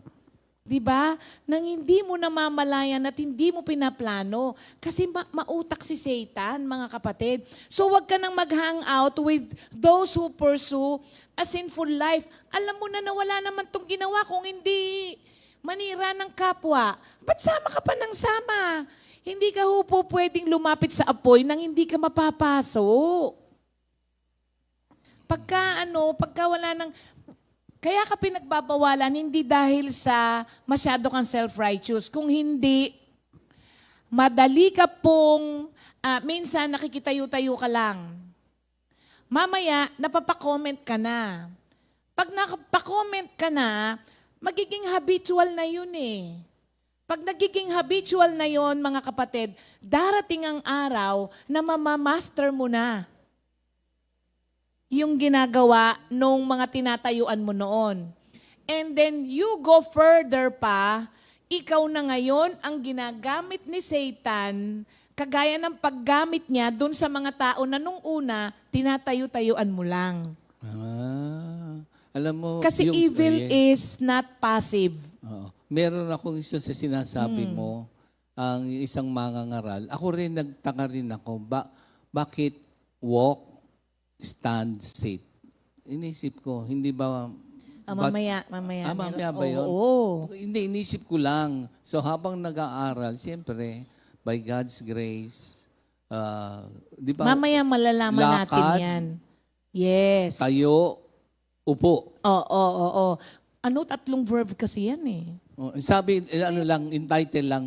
Diba? Nang hindi mo namamalayan at hindi mo pinaplano. Kasi mautak si Satan, mga kapatid. So wag ka nang mag-hang out with those who pursue a sinful life. Alam mo na wala naman tong ginawa kung hindi manira ng kapwa. Ba't sama ka pa ng sama? Hindi ka po pwedeng lumapit sa apoy nang hindi ka mapapaso. Pagka wala ng... Kaya ka pinagbabawalan, hindi dahil sa masyado kang self-righteous. Kung hindi, madali ka pong, minsan nakikitayo-tayo ka lang. Mamaya, napapakomment ka na. Pag napakomment ka na, magiging habitual na yun eh. Pag nagiging habitual na yon, mga kapatid, darating ang araw na mamamaster mo na yung ginagawa nung mga tinatayuan mo noon. And then you go further pa, ikaw na ngayon ang ginagamit ni Satan, kagaya ng paggamit niya dun sa mga tao na nung una, tinatayo-tayuan mo lang. Alam mo, Kasi evil is not passive. Meron akong isa sa sinasabi mo, ang isang mangangaral. Ako rin, nagtaka rin ako, bakit walk, stand, sit? Inisip ko, hindi ba... Mamaya. Mamaya ba yun? Oo. Hindi, inisip ko lang. So habang nag-aaral, siyempre, by God's grace, di ba? Mamaya malalaman natin lakad, yan. Yes. Tayo, upo. Oo. Ano, 3 verb kasi yan eh. Oh, sabi, ano lang, entitle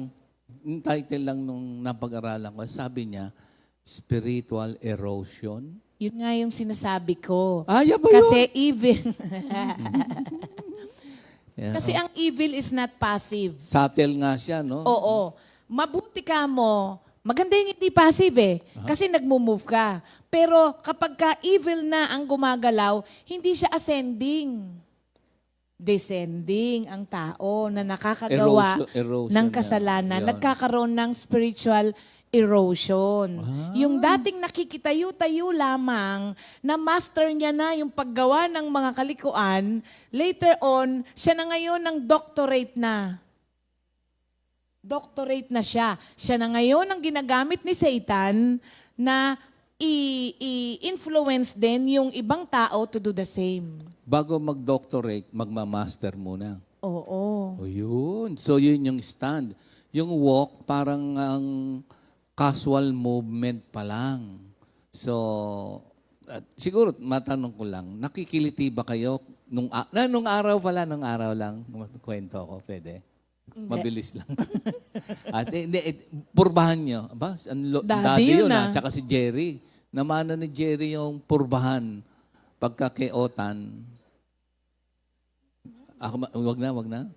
lang nung napag-aralan ko, sabi niya, spiritual erosion. Yun nga yung sinasabi ko. Yan ba Kasi evil. Yeah. Kasi ang evil is not passive. Subtle nga siya, no? Oo. Mabuti ka mo. Maganda yung hindi passive eh. Kasi nagmo-move ka. Pero kapag ka evil na ang gumagalaw, hindi siya ascending. Descending ang tao na nakakagawa Erosion ng yan. kasalanan. Yun. Nagkakaroon ng spiritual erosion. Yung dating nakikitayo-tayo lamang, na master niya na yung paggawa ng mga kalikuan, later on, siya na ngayon ng doctorate na. Doctorate na siya. Siya na ngayon ang ginagamit ni Satan na i-influence din yung ibang tao to do the same. Bago mag-doctorate, magma-master muna. Oo. O yun. So yun yung stand. Yung walk, parang ang casual movement pa lang. So, siguro, matanong ko lang, nakikiliti ba kayo nung araw lang, kwento ko, pwede? Mabilis lang. At purbahan nyo. Aba, Daddy yun Tsaka si Jerry. Namana ni Jerry yung purbahan pagkakeotan. Wag na.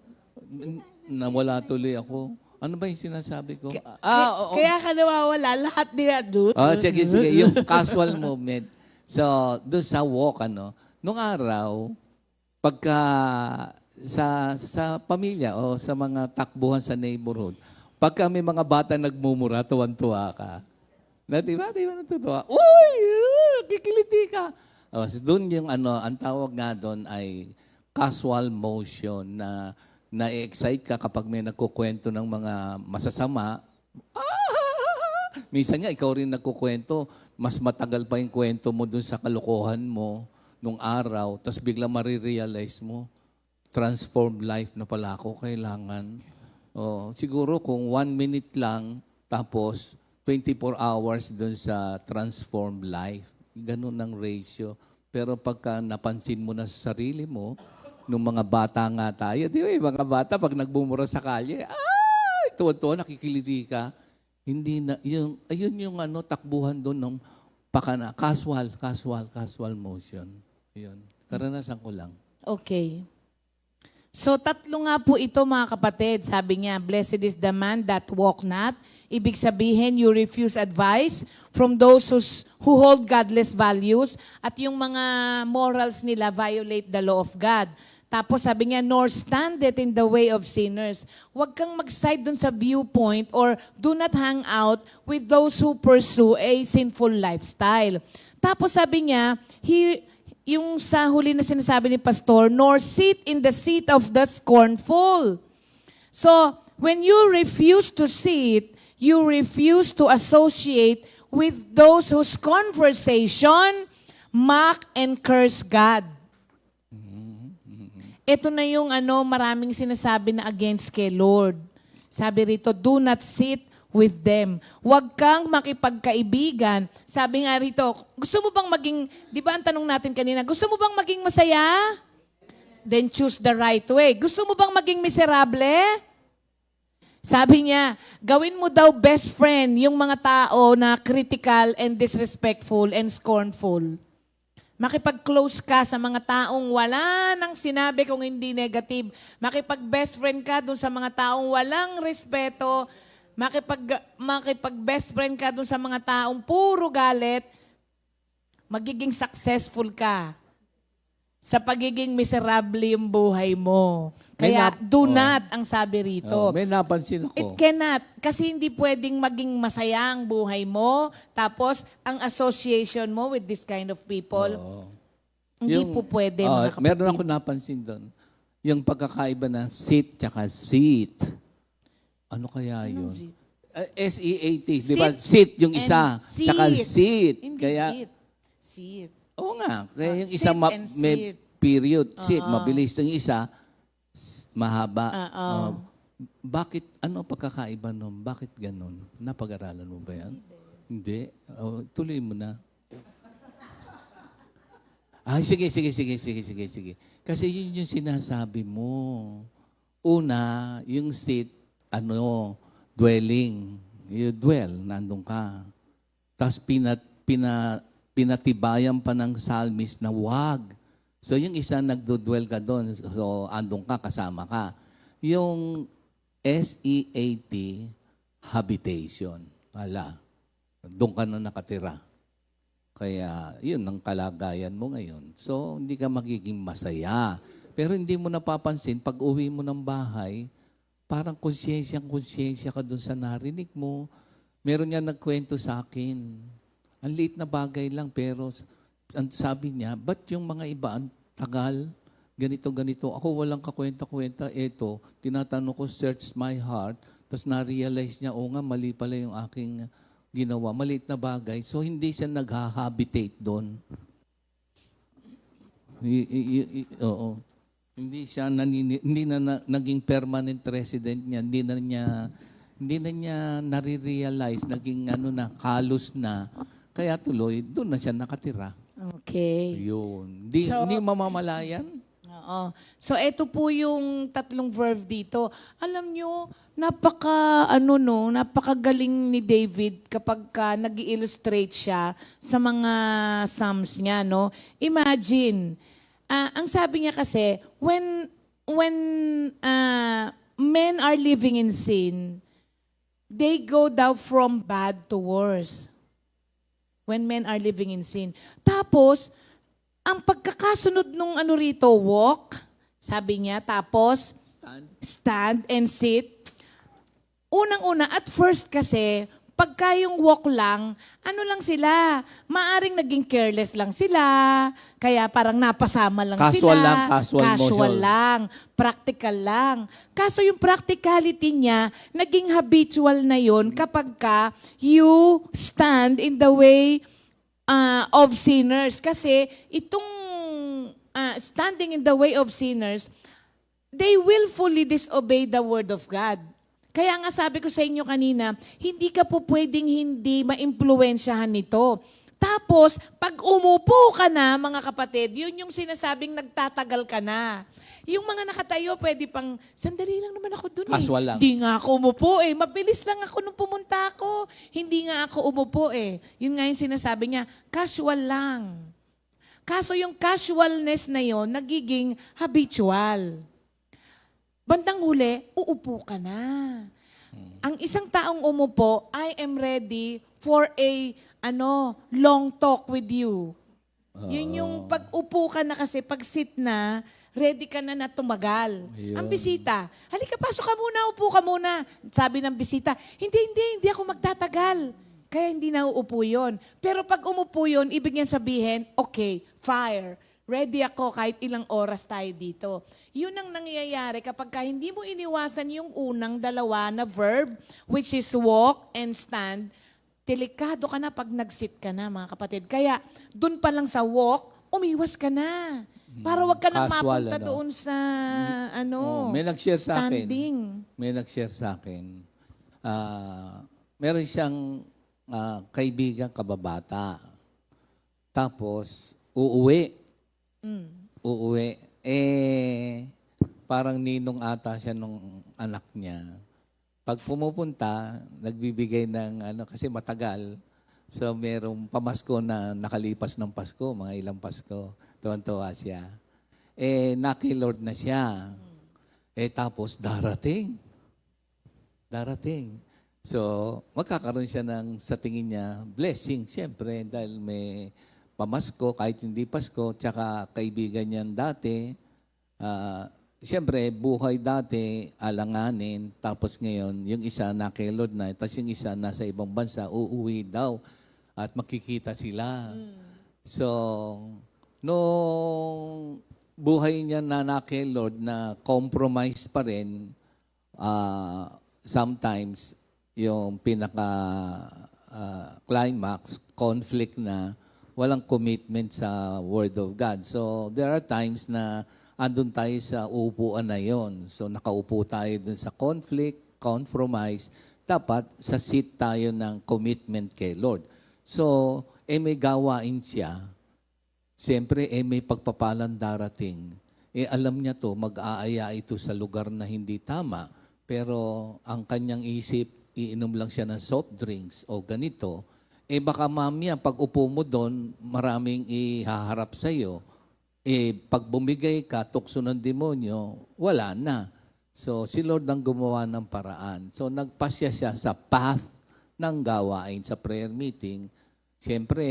Nawala tuloy ako. Ano ba yung sinasabi ko? Oo. Kaya ka nawawala, lahat nila doon. Sige. Yung casual movement. So, doon sa walk, nung araw, pagka sa pamilya o sa mga takbuhan sa neighborhood, pagka may mga bata nagmumura, tuwan-tuwa ka. Di ba natutuwa? Uy! Kikiliti ka! Doon yung ang tawag nga doon ay casual motion na na-excite ka kapag may nagkukwento ng mga masasama. Minsan nga, ikaw rin nagkukwento, mas matagal pa yung kwento mo dun sa kalokohan mo nung araw, tapos bigla marirealize mo, transformed life na pala ako kailangan. Siguro kung 1 minute lang, tapos 24 hours dun sa transformed life. Ganun ang ratio. Pero pagka napansin mo na sa sarili mo, nung mga bata nga tayo, di ba, yung mga bata, pag nagbumura sa kalye, tuwa-tuwa, nakikiliti ka. Hindi na, ayun yung takbuhan doon ng casual motion. Yun. Karanasan ko lang. Okay. So, 3 nga po ito mga kapatid. Sabi niya, blessed is the man that walk not. Ibig sabihin, you refuse advice from those who hold godless values at yung mga morals nila violate the law of God. Tapos sabi niya, nor stand it in the way of sinners. Huwag kang mag-side dun sa viewpoint or do not hang out with those who pursue a sinful lifestyle. Tapos sabi niya, yung sa huli na sinasabi ni Pastor, nor sit in the seat of the scornful. So, when you refuse to sit, you refuse to associate with those whose conversation mock and curse God. Ito na yung maraming sinasabi na against kay Lord. Sabi rito, do not sit with them. Huwag kang makipagkaibigan. Sabi nga rito, gusto mo bang maging, di ba ang tanong natin kanina, gusto mo bang maging masaya? Then choose the right way. Gusto mo bang maging miserable? Sabi niya, gawin mo daw best friend yung mga tao na critical and disrespectful and scornful. Makipag-close ka sa mga taong wala nang sinabi kung hindi negative. Makipag-best friend ka dun sa mga taong walang respeto. Makipag-best friend ka dun sa mga taong puro galit. Magiging successful ka sa pagiging miserable yung buhay mo. Kaya do not ang sabi rito. May napansin ako. It cannot. Kasi hindi pwedeng maging masaya ang buhay mo. Tapos, ang association mo with this kind of people, hindi po pwede, mga kapatid. Meron ako napansin doon. Yung pagkakaiba ng sit tsaka seat. Ano kaya yun? seat? S-E-A-T. Di ba? Sit yung isa. Seat. Tsaka seat. Hindi Kaya, seat. oo nga. Kaya yung isa sit and may seat. period. Sit, mabilis. Yung isa, mahaba. Bakit, ano pagkakaiba nun? Bakit ganun? Napag-aralan mo ba yan? Hindi. Tuloy mo na. Ay, sige. Kasi yun yung sinasabi mo. Una, yung state, dwelling. You dwell, nandun ka. Tapos pinatibayan pa ng psalmist na wag. So yung isa nagdudwell ka doon, so andun ka, kasama ka. Yung SEAT, habitation. Wala. Doon ka na nakatira. Kaya yun ang kalagayan mo ngayon. So hindi ka magiging masaya. Pero hindi mo napapansin, pag uwi mo ng bahay, parang konsyensya ka doon sa narinig mo. Meron niya nagkwento sa akin. Ang liit na bagay lang, pero ang sabi niya, ba't yung mga iba ang tagal? Ganito. Ako walang kakwenta-kwenta. Ito, tinatanong ko, search my heart. Tapos na-realize niya, nga, mali pala yung aking ginawa. Maliit na bagay. So, hindi siya nag-habitate doon. Oo. Hindi siya hindi na naging permanent resident niya. Hindi na niya nare-realize, naging kalos na. Kaya tuloy, doon na siya nakatira. Okay. Yun. So- Hindi mamamalayan. Oo. So, ito po yung tatlong verb dito. Alam nyo, napakagaling ni David kapag nag-illustrate siya sa mga Psalms niya, no? Imagine, ang sabi niya kasi, when men are living in sin, they go down from bad to worse. When men are living in sin. Tapos, ang pagkakasunod nung rito, walk, sabi niya, tapos stand and sit. Unang-una, at first kasi, pagka yung walk lang, lang sila, maaring naging careless lang sila, kaya parang napasama lang Casual sila. lang, casual motion. lang, practical lang. Kaso yung practicality niya, naging habitual na yun kapag you stand in the way of sinners. Kasi itong standing in the way of sinners, they willfully disobey the word of God. Kaya nga sabi ko sa inyo kanina, hindi ka po pwedeng hindi maimpluwensyahan nito. Tapos, pag umupo ka na, mga kapatid, yun yung sinasabing nagtatagal ka na. Yung mga nakatayo, pwede pang, sandali lang naman ako dun Casual lang. Hindi nga ako umupo Mabilis lang ako nung pumunta ako. Hindi nga ako umupo Yun nga yung sinasabi niya, casual lang. Kaso yung casualness na yon nagiging habitual. Bandang huli, uupo ka na. Ang isang taong umupo, I am ready for a long talk with you. Yun yung pag-upo ka na kasi, pag sit na, ready ka na tumagal. Ayun. Ang bisita, halika, pasok ka muna, upo ka muna. Sabi ng bisita, hindi ako magtatagal. Kaya hindi na uupo yun. Pero pag umupo yun, ibig niyan sabihin, okay, fire. Ready ako kahit ilang oras tayo dito. Yun ang nangyayari kapag hindi mo iniwasan yung unang dalawa na verb, which is walk and stand, delikado ka na pag nag-sit ka na, mga kapatid. Kaya, dun pa lang sa walk, umiwas ka na. Para wag ka nang Casual, mapunta doon sa, May nag-share sa akin. standing. May nag-share sa akin. Meron siyang kaibigan kababata. Tapos, uuwi. Parang ninong ata siya nung anak niya. Pag pumupunta, nagbibigay ng kasi matagal. So, merong pamasko na nakalipas ng Pasko, mga ilang Pasko. Tuwan-tuwa siya. Naki-Lord na siya. Tapos, darating. So, magkakaroon siya sa tingin niya, blessing, siyempre, dahil may pamasko, kahit hindi Pasko, tsaka kaibigan niyan dati. Siyempre, buhay dati, alanganin, tapos ngayon, yung isa naki-Lord na, tapos yung isa nasa ibang bansa, uuwi daw at makikita sila. So, nung buhay niya na naki-Lord na compromise pa rin, sometimes yung pinaka-climax, conflict na, walang commitment sa Word of God. So, there are times na andun tayo sa upuan na yon. So, nakaupo tayo dun sa conflict, compromise. Dapat sa seat tayo ng commitment kay Lord. So, may gawain siya. siyempre, may pagpapalang darating. Alam niya to, mag-aaya ito sa lugar na hindi tama, pero ang kanyang isip, iinom lang siya ng soft drinks o ganito, baka mamaya, pag upo mo doon, maraming ihaharap sa'yo. Pag bumigay ka, tukso ng demonyo, wala na. So, si Lord ang gumawa ng paraan. So, nagpasya siya sa path ng gawain sa prayer meeting. Siyempre,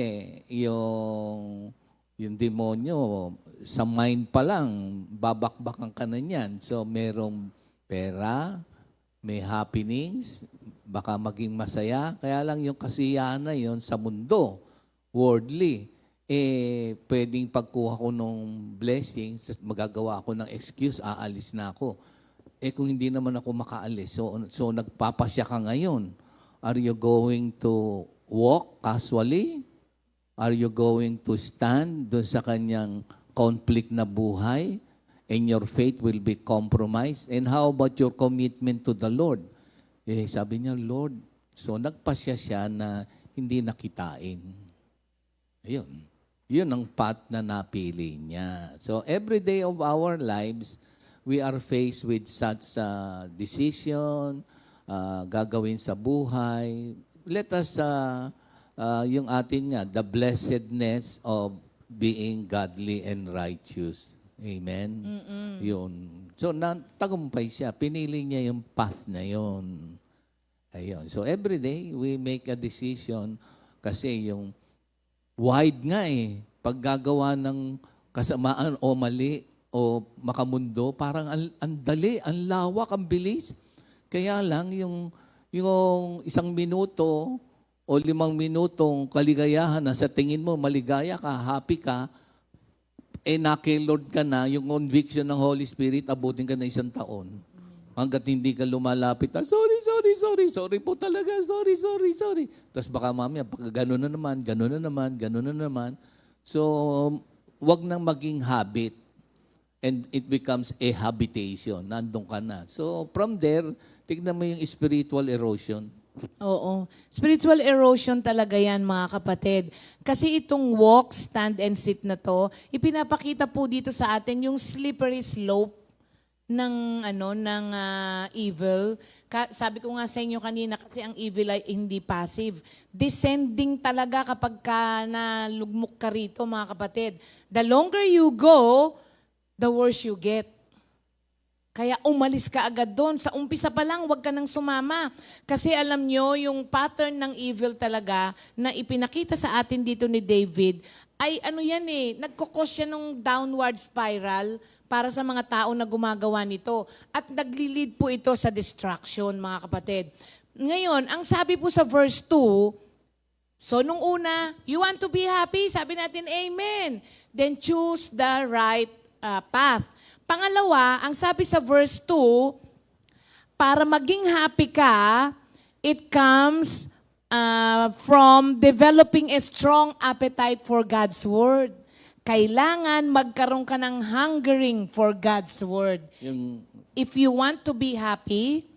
yung demonyo, sa mind pa lang, babakbakan ka na niyan. So, merong pera, may happenings, baka maging masaya. Kaya lang yung kasiyahan na yun sa mundo, worldly, pwedeng pagkuha ko ng blessings, magagawa ako ng excuse, aalis na ako. Kung hindi naman ako makaalis, so nagpapasya ka ngayon. Are you going to walk casually? Are you going to stand doon sa kanyang conflict na buhay? And your faith will be compromised? And how about your commitment to the Lord? Sabi niya, Lord, so nagpasya siya na hindi nakitain. Ayun. Yun ang path na napili niya. So every day of our lives, we are faced with such decision, gagawin sa buhay. Let us, yung atin nga, the blessedness of being godly and righteous. Amen? Yun. So, tagumpay siya. Pinili niya yung path na yun. Ayun. So, every day, we make a decision kasi yung wide nga pag gagawa ng kasamaan o mali o makamundo, parang ang dali, ang lawak, ang bilis. Kaya lang, yung 1 minuto o 5 minutong kaligayahan na sa tingin mo, maligaya ka, happy ka, nakilord ka na, yung conviction ng Holy Spirit, abutin ka na 1 taon. Hanggat hindi ka lumalapit na, sorry po talaga, sorry. Tapos baka mamaya, gano'n na naman. So, wag nang maging habit. And it becomes a habitation. Nandun ka na. So, from there, tignan mo yung spiritual erosion. Oo. Spiritual erosion talaga yan, mga kapatid. Kasi itong walk, stand, and sit na to, ipinapakita po dito sa atin yung slippery slope ng evil. Sabi ko nga sa inyo kanina, kasi ang evil ay hindi passive. Descending talaga kapag nalugmok ka rito, mga kapatid. The longer you go, the worse you get. Kaya umalis ka agad doon. Sa umpisa pa lang, huwag ka nang sumama. Kasi alam nyo, yung pattern ng evil talaga na ipinakita sa atin dito ni David, ay nagkukos siya ng downward spiral para sa mga tao na gumagawa nito. At naglilid po ito sa destruction, mga kapatid. Ngayon, ang sabi po sa verse 2, so nung una, you want to be happy? Sabi natin, amen. Then choose the right path. Pangalawa, ang sabi sa verse 2, para maging happy ka, it comes from developing a strong appetite for God's Word. Kailangan magkaroon ka ng hungering for God's Word. If you want to be happy,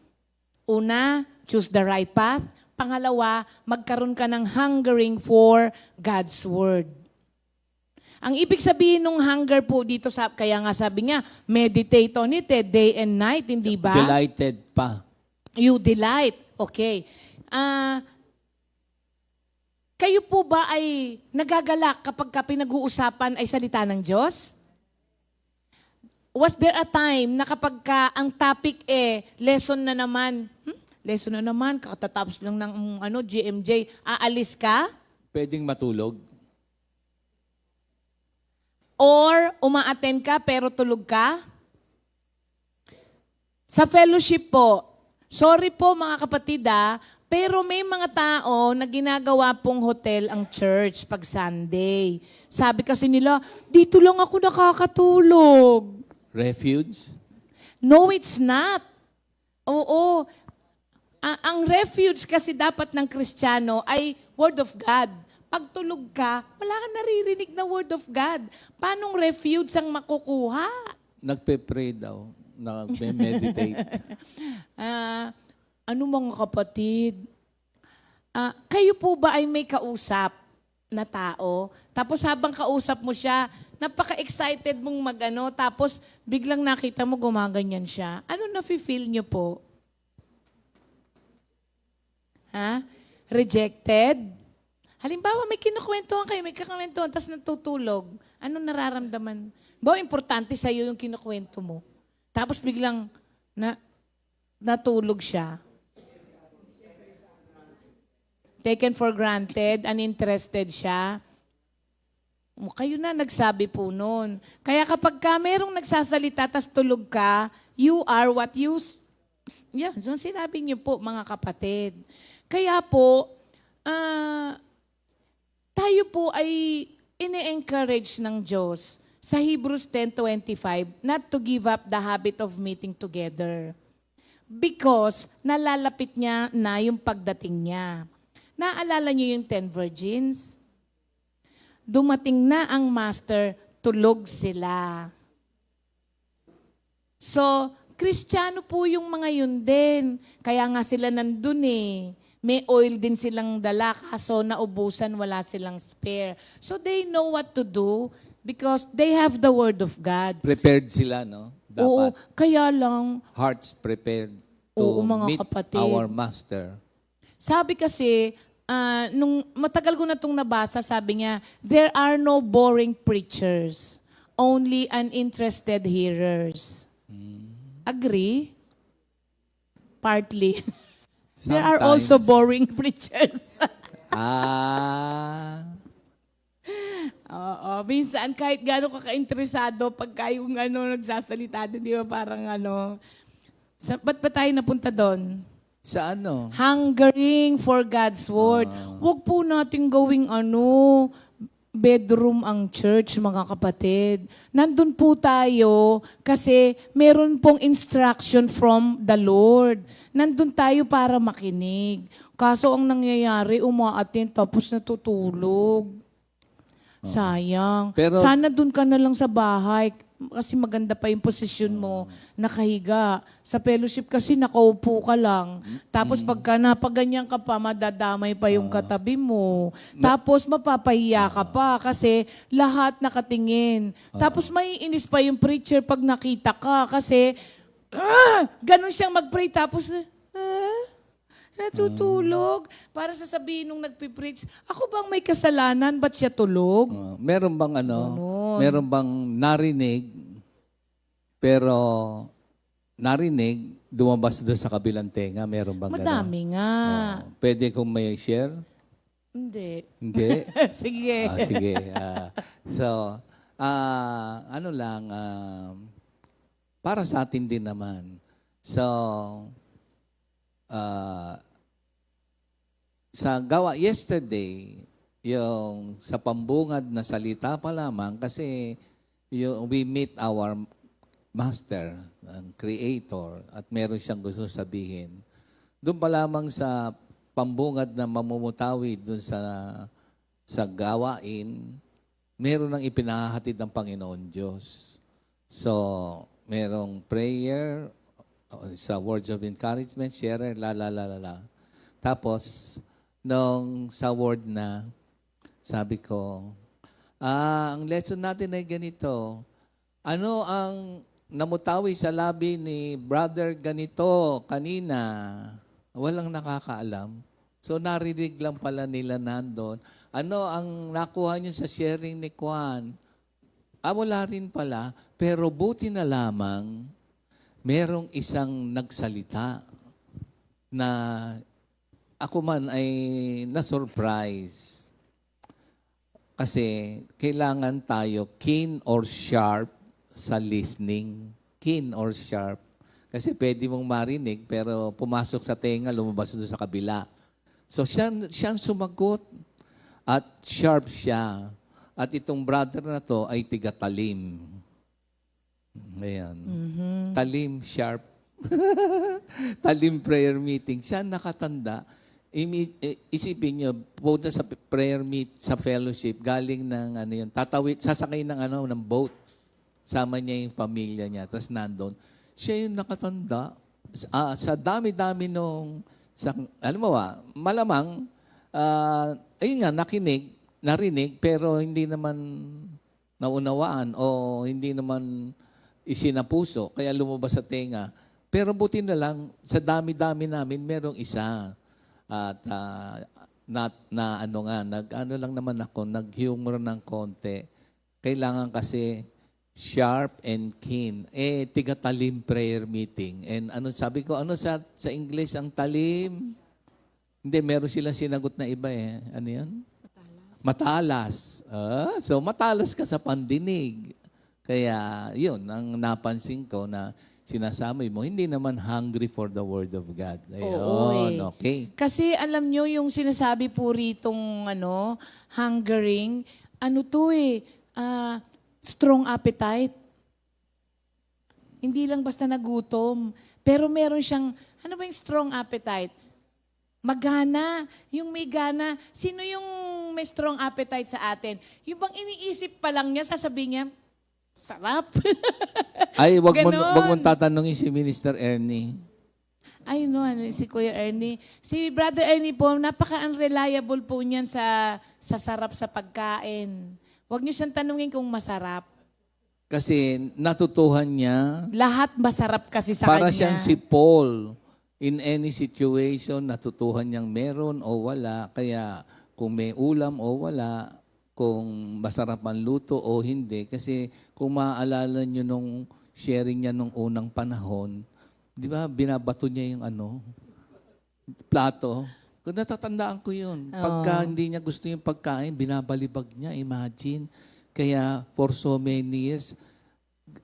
una, choose the right path. Pangalawa, magkaroon ka ng hungering for God's Word. Ang ibig sabihin ng hunger po dito, kaya nga sabi niya, meditate on it day and night, hindi ba? Delighted pa. You delight. Okay. Kayo po ba ay nagagalak kapag pinag-uusapan ay salita ng Diyos? Was there a time na kapag ang topic lesson na naman, katatapos lang ng GMJ, aalis ka? Pwedeng matulog. Or uma-attend ka pero tulog ka? Sa fellowship po, sorry po mga kapatid pero may mga tao na ginagawa pong hotel ang church pag Sunday. Sabi kasi nila, dito lang ako nakakatulog. Refuge? No, it's not. Oo. Ang refuge kasi dapat ng Kristiyano ay Word of God. Pag tulog ka, wala kang naririnig na Word of God. Paanong refuge ang makukuha? Nagpe-pray daw. Nagme-meditate. Ano mga kapatid? Kayo po ba ay may kausap? na tao. Tapos habang kausap mo siya, napaka-excited mong magano, tapos biglang nakita mo gumaganyan siya. Ano nafe-feel niyo po? Ha? Rejected? Halimbawa, may kinukwentuhan kayo, may kakakwentuhan, tapos natutulog. Ano nararamdaman? Bawa, importante sa'yo yung kinukwento mo. Tapos biglang natulog siya. Taken for granted, uninterested siya. Kayo na nagsabi po nun. Kaya kapag ka merong nagsasalita tas tulog ka, you are what you... Yan, yeah, sinabi niyo po, mga kapatid. Kaya po, tayo po ay ine-encourage ng Diyos sa Hebrews 10:25 not to give up the habit of meeting together. Because nalalapit niya na yung pagdating niya. Naalala niyo yung 10 virgins? Dumating na ang master, tulog sila. So, Kristiyano po yung mga yun din. Kaya nga sila nandun eh. May oil din silang dala, kaso naubusan, wala silang spare. So they know what to do because they have the Word of God. Prepared sila, no? Dapat. Oo, kaya lang, Hearts prepared to Oo, mga meet kapatid. our Master. sabi kasi, nung matagal ko na itong nabasa, sabi niya, there are no boring preachers, only uninterested hearers. Agree? Partly. There are also Sometimes. boring preachers. Oo, minsan kahit gaano ka ka-interesado, pagka yung nagsasalita din, di ba parang ba't ba tayo napunta doon? Sa ano? Hungering for God's Word. Huwag po natin gawing bedroom ang church, mga kapatid. Nandun po tayo kasi meron pong instruction from the Lord. Nandun tayo para makinig. Kaso ang nangyayari, umaattend tapos natutulog. Sayang. Pero- Sana dun ka na lang sa bahay kasi maganda pa yung posisyon mo, nakahiga. Sa fellowship kasi nakaupo ka lang. Tapos pagka napaganyan ka pa, madadamay pa yung katabi mo. Tapos mapapahiya ka pa kasi lahat nakatingin. Tapos maiinis pa yung preacher pag nakita ka kasi ganun siyang mag-pray tapos natutulog. Para sasabihin nung nagpipreach, ako bang may kasalanan? Ba't siya tulog? Meron bang Ganon. meron bang narinig, pero narinig, dumabas doon sa kabilang tenga? Meron bang ganon? Madami nga. Pwede kong may share? Hindi. Hindi? Sige. Sige. Para sa atin din naman. So, sa gawa yesterday, yung sa pambungad na salita pa lamang kasi we meet our Master, ang Creator, at meron siyang gusto sabihin. Doon pa lamang sa pambungad na mamumutawi doon sa gawain, meron nang ipinahahatid ng Panginoon Diyos. So, merong prayer, sa words of encouragement, share, Tapos, nung sa word na, sabi ko, ang lesson natin ay ganito. Ano ang namutawi sa labi ni brother ganito kanina? Walang nakakaalam. So, narinig lang pala nila nandun. Ano ang nakuha niyo sa sharing ni Kwan? Wala rin pala. Pero buti na lamang, merong isang nagsalita na ako man ay na-surprise. Kasi kailangan tayo keen or sharp sa listening. Keen or sharp. Kasi pwede mong marinig pero pumasok sa tenga, lumabas doon sa kabila. So siyang sumagot at sharp siya. At itong brother na to ay tiga-talim. Ayan. Talim, sharp. Talim prayer meeting. Siya nakatanda. Isipin niyo, punta sa prayer meet, sa fellowship, galing ng yun, tatawid, sasakay ng boat. Sama niya yung pamilya niya, tapos nandun. Siya yung nakatanda. Sa dami-dami nung, alam mo ba, malamang, ayun nga, nakinig, narinig pero hindi naman naunawaan o hindi naman isinapuso, kaya lumabas sa tenga. Pero buti na lang, sa dami-dami namin, merong isa. At nag-ano lang naman ako, nag-humor ng konti. Kailangan kasi sharp and keen. Tiga-talim prayer meeting. And ano sabi ko, ano sa English ang talim? Hindi, meron silang sinagot na iba eh. Ano yan? Matalas. So matalas ka sa pandinig. Kaya yun, ang napansin ko na sinasabi mo, hindi naman hungry for the Word of God. Ayun, okay. Kasi alam nyo, yung sinasabi po ritong hungering, strong appetite. Hindi lang basta nagutom. Pero meron siyang, ano ba yung strong appetite? Magana. Yung may gana. Sino yung may strong appetite sa atin? Yung bang iniisip pa lang niya, sasabihin niya, sarap. Ay, wag Ganon. mo tatanungin si Minister Ernie. Ay, no, si Kuya Ernie. Si Brother Ernie po, napaka-unreliable po niyan sa sarap sa pagkain. Huwag niyo siyang tanungin kung masarap. Kasi natutuhan niya, Lahat masarap kasi sa para kanya. siyang si Paul. In any situation, natutuhan niyang meron o wala. Kaya kung may ulam o wala, kung masarap ang luto o hindi. Kasi kung maaalala niyo nung sharing niya nung unang panahon, di ba, binabato niya yung plato. Kung natatandaan ko yun. Pagka hindi niya gusto yung pagkain, binabalibag niya, imagine. Kaya for so many years,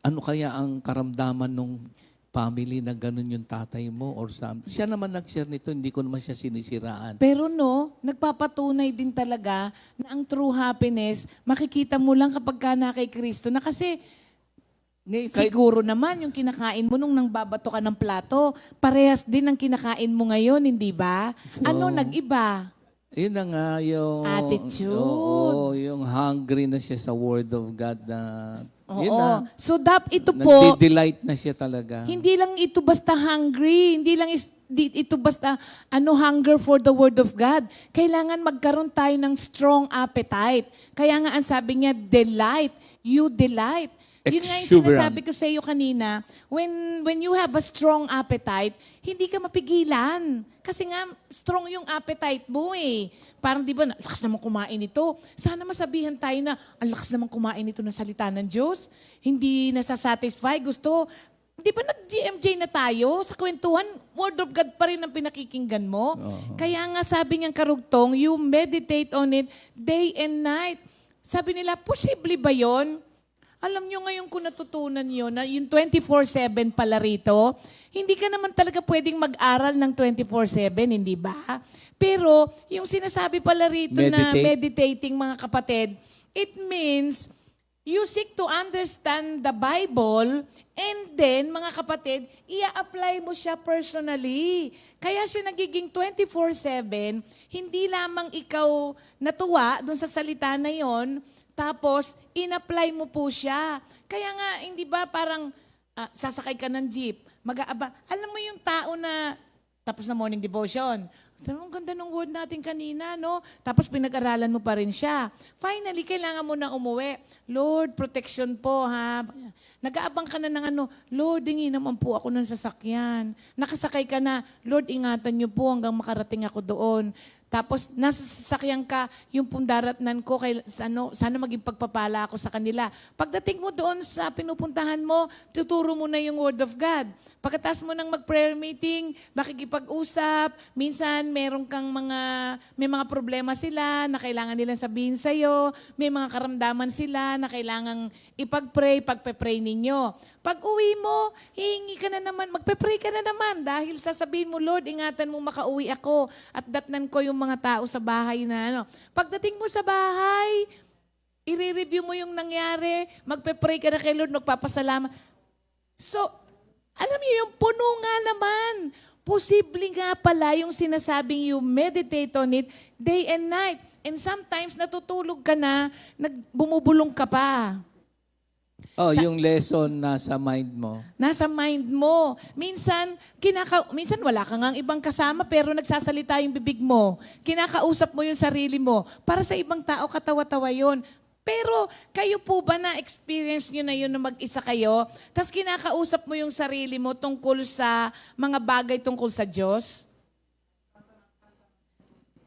ano kaya ang karamdaman nung family na ganun yung tatay mo or something. Siya naman nag-share nito, hindi ko naman siya sinisiraan. Pero nagpapatunay din talaga na ang true happiness, makikita mo lang kapag ka na kay Kristo. Na kasi siguro naman yung kinakain mo nung nang babato ka ng plato, parehas din ang kinakain mo ngayon, hindi ba? Ano nag-iba? Yun na nga yung Attitude. Oo, yung hungry na siya sa Word of God na yun Oo. na. So ito po, Nagdi-delight na siya talaga. hindi lang ito basta hungry, hindi lang ito basta hunger for the Word of God. Kailangan magkaroon tayo ng strong appetite. Kaya nga ang sabi niya, delight. You delight. Yun nga yung Exuberant. sinasabi ko sa iyo kanina, when you have a strong appetite, hindi ka mapigilan. Kasi nga, strong yung appetite mo eh. Parang di ba, ang lakas naman kumain ito. Sana masabihan tayo na, ang lakas naman kumain ito ng salita ng Diyos. Hindi nasasatisfy. Gusto, di ba nag-GMJ na tayo? Sa kwentuhan, Word of God pa rin ang pinakikinggan mo. Kaya nga sabi niyang karugtong, you meditate on it day and night. Sabi nila, posible ba yon? Alam nyo ngayon kung natutunan nyo na yung 24/7 pala rito, hindi ka naman talaga pwedeng mag-aral ng 24/7, hindi ba? Pero yung sinasabi pala rito na meditating mga kapatid, it means you seek to understand the Bible and then mga kapatid, ia-apply mo siya personally. Kaya siya nagiging 24/7, hindi lamang ikaw natuwa dun sa salita na yon, tapos, in-apply mo po siya. Kaya nga, hindi ba parang sasakay ka ng jeep, mag-aaba. Alam mo yung tao na tapos na morning devotion. Sabi mo, ang ganda ng word natin kanina, no? Tapos pinag-aralan mo pa rin siya. Finally, kailangan mo na umuwi. Lord, protection po, ha? Nag-aabang ka na ng Lord, hingi naman po ako ng sasakyan. Nakasakay ka na, Lord, ingatan niyo po hanggang makarating ako doon. Tapos, nasa sasakyan ka, yung pundaratnan ko, sana maging pagpapala ako sa kanila. Pagdating mo doon sa pinupuntahan mo, tuturo mo na yung Word of God. Pagkatapos mo ng mag-prayer meeting, makikipag-usap, minsan may mga problema sila na kailangan nilang sabihin sa'yo, may mga karamdaman sila na kailangang ipag-pray, pagpe-pray ninyo. Pag uwi mo, hihingi ka na naman, magpe-pray ka na naman dahil sasabihin mo, Lord, ingatan mo makauwi ako at datnan ko yung mga tao sa bahay na Pagdating mo sa bahay, i-review mo yung nangyari, magpe-pray ka na kay Lord, magpapasalamat. So, alam niyo yung puno nga naman. Posible nga pala yung sinasabing you meditate on it day and night. And sometimes natutulog ka na, bumubulong ka pa. Oh, yung lesson nasa mind mo. Nasa mind mo. Minsan wala kang ang ibang kasama pero nagsasalita yung bibig mo. Kinakausap mo yung sarili mo. Para sa ibang tao, katawa-tawa yun. Pero kayo po ba na-experience nyo na yun na mag-isa kayo? Tapos kinakausap mo yung sarili mo tungkol sa mga bagay tungkol sa Diyos?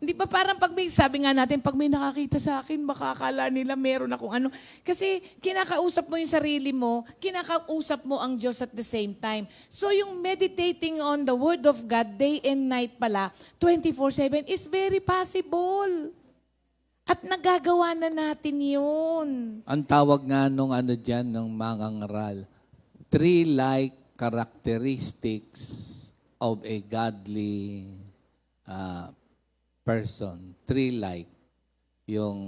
Hindi ba parang sabi nga natin, pag may nakakita sa akin, baka akala nila meron akong ano. Kasi kinakausap mo yung sarili mo, kinakausap mo ang Diyos at the same time. So yung meditating on the Word of God day and night pala, 24/7 is very possible. At nagagawa na natin yun. Ang tawag nga nung ano dyan, ng mangangaral, 3 like characteristics of a godly person. 3 like. Yung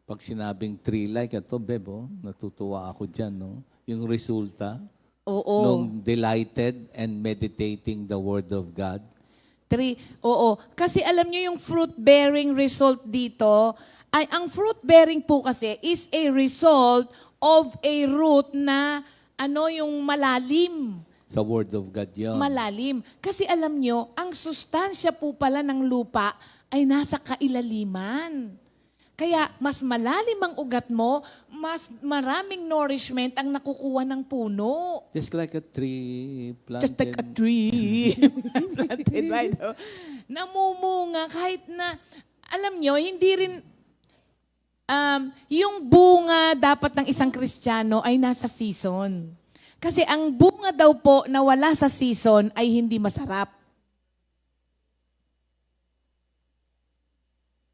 pag sinabing 3 like, ito, Bebo, natutuwa ako dyan, no? Yung resulta, Oo. nung delighted and meditating the Word of God. 3, oo. Kasi alam nyo yung fruit-bearing result dito, ay ang fruit-bearing po kasi is a result of a root na yung malalim. Sa Word of God yun. Malalim. Kasi alam nyo, ang sustansya po pala ng lupa ay nasa kailaliman. Kaya mas malalim ang ugat mo, mas maraming nourishment ang nakukuha ng puno. Just like a tree planted. Just like a tree. Planted by the... Namumunga kahit na, alam nyo, hindi rin, yung bunga dapat ng isang Kristiyano ay nasa season. Kasi ang bunga daw po na wala sa season ay hindi masarap.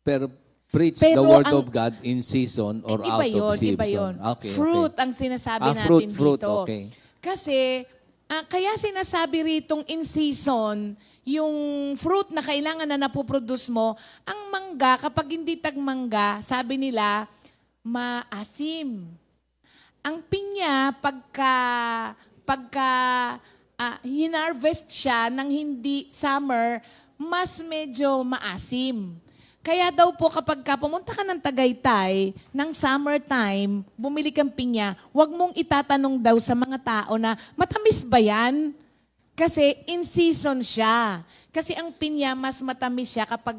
Pero preach the Pero Word ang- of God in season or Iba out of season. iba yun. Okay, Fruit okay. ang sinasabi natin Fruit, dito. okay. Kasi, kaya sinasabi ritong in season, yung fruit na kailangan na napoproduce mo, ang mangga, kapag hindi tagmangga, sabi nila, maasim. Ang pinya, pagka hinarvest siya ng hindi summer, mas medyo maasim. Kaya daw po kapag pumunta ka ng Tagaytay, ng summertime, bumili kang pinya, huwag mong itatanong daw sa mga tao na, matamis ba yan? Kasi in season siya. Kasi ang pinya, mas matamis siya kapag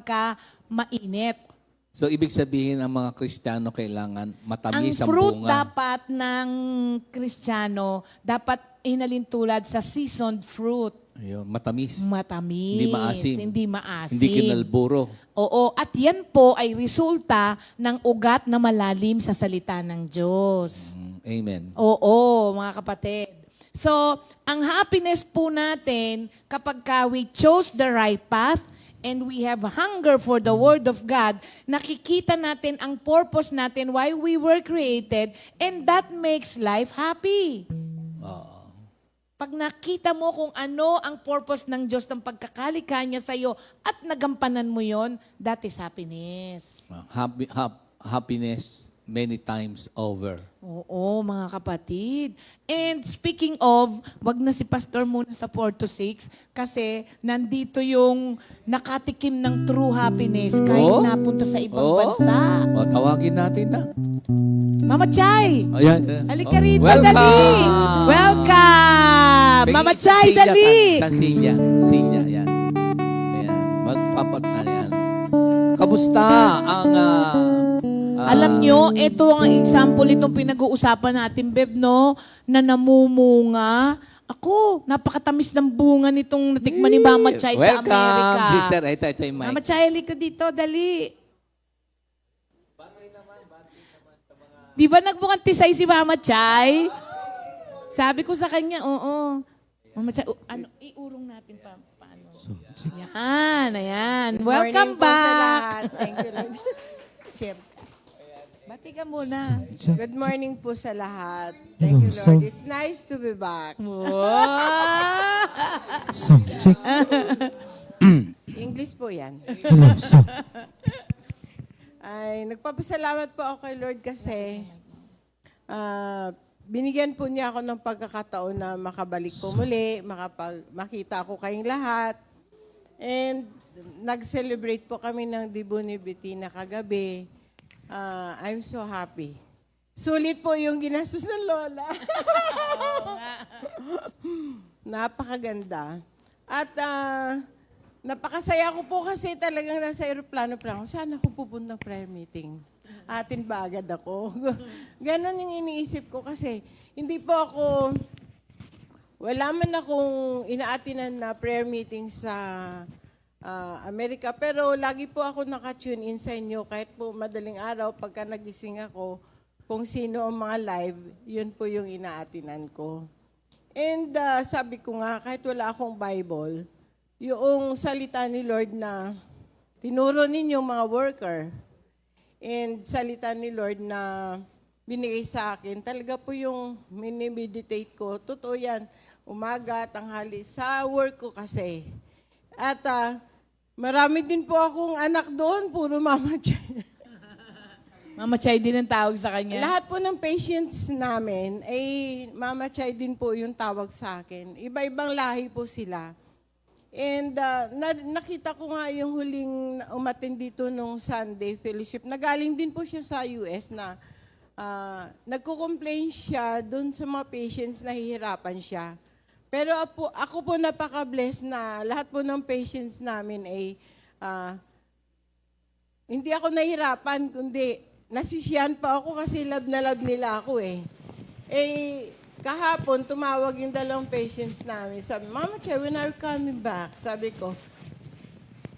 mainit. So, ibig sabihin, ang mga Kristiyano kailangan matamis Ang ang fruit bunga. dapat ng Kristiyano, dapat inalintulad sa seasoned fruit. Ayun, matamis. Matamis. Hindi maasim. Hindi maasim. Hindi kinalburo. Oo. At yan po ay resulta ng ugat na malalim sa salita ng Diyos. Amen. Oo, mga kapatid. So, ang happiness po natin kapag we chose the right path and we have hunger for the Word of God, nakikita natin ang purpose natin why we were created and that makes life happy. Pag nakita mo kung ano ang purpose ng Diyos ng pagkakalika niya sa iyo at nagampanan mo yon, that is happiness. Happiness many times over. Oo, mga kapatid. And speaking of, wag na si Pastor muna sa 4 to 6 kasi nandito yung nakatikim ng true happiness kahit Oh? napunta sa ibang Oh? bansa. O, tawagin natin na. Mama Chay! Ayan. Halika Oh, rito, welcome! dali! Welcome! Mama Peggy, Chay, Cecilia, dali! Cecilia. Cecilia, yan. Ayan. Magpapat na yan. Kamusta ang... Alam nyo, ito ang example itong pinag-uusapan natin, Beb, no? Na namumunga. Ako, napakatamis ng bunga nitong natikman ni Mama Chay sa Welcome, Amerika. sister. Ito yung mic. Mama Chay, halika dito, dali. Di ba nagbungantisay si Mama Chay? Sabi ko sa kanya, oo. Mama Chay, iurong natin paano. Yan, ayan. Welcome Morning po sa back. lahat. Thank you, Lord. Share. Bati ka muna. Good morning po sa lahat. Thank you, Lord. It's nice to be back. Wow! Sound check. English po yan. Hello, sound. Ay, nagpapasalamat po ako kay Lord kasi binigyan po niya ako ng pagkakataon na makabalik po muli, makita ako kayong lahat. And nag-celebrate po kami ng Dibo ni Bettina kagabi. I'm so happy. Sulit po yung ginastos ng lola. Napakaganda. At napakasaya ko po kasi talagang nasa aeroplano pa ako. Saan ako pupunta ng prayer meeting? Atin ba agad ako? Ganon yung iniisip ko kasi hindi po ako, wala man akong inaatinan na prayer meeting sa Amerika. Pero lagi po ako naka-tune in sa inyo kahit po madaling araw pagka nagising ako, kung sino ang mga live, yun po yung inaatinan ko. And sabi ko nga, kahit wala akong Bible, yung salita ni Lord na tinuro ninyong mga worker, and salita ni Lord na binigay sa akin, talaga po yung minimeditate ko. Totoo yan, umaga, tanghali, sa work ko kasi. At marami din po akong anak doon, puro Mama Chay. Mama Chay din ang tawag sa kanya. Lahat po ng patients namin, Mama Chay din po yung tawag sa akin. Iba-ibang lahi po sila. And nakita ko nga yung huling umattend dito nung Sunday fellowship. Nagaling din po siya sa US na nagko-complain siya doon sa mga patients na hihirapan siya. Pero ako po napaka-bless na lahat po ng patients namin ay hindi ako nahirapan, kundi nasisiyan pa ako kasi love na love nila ako eh. Kahapon, tumawag yung dalawang patients namin. Sabi, Mama Che, when are you coming back? Sabi ko,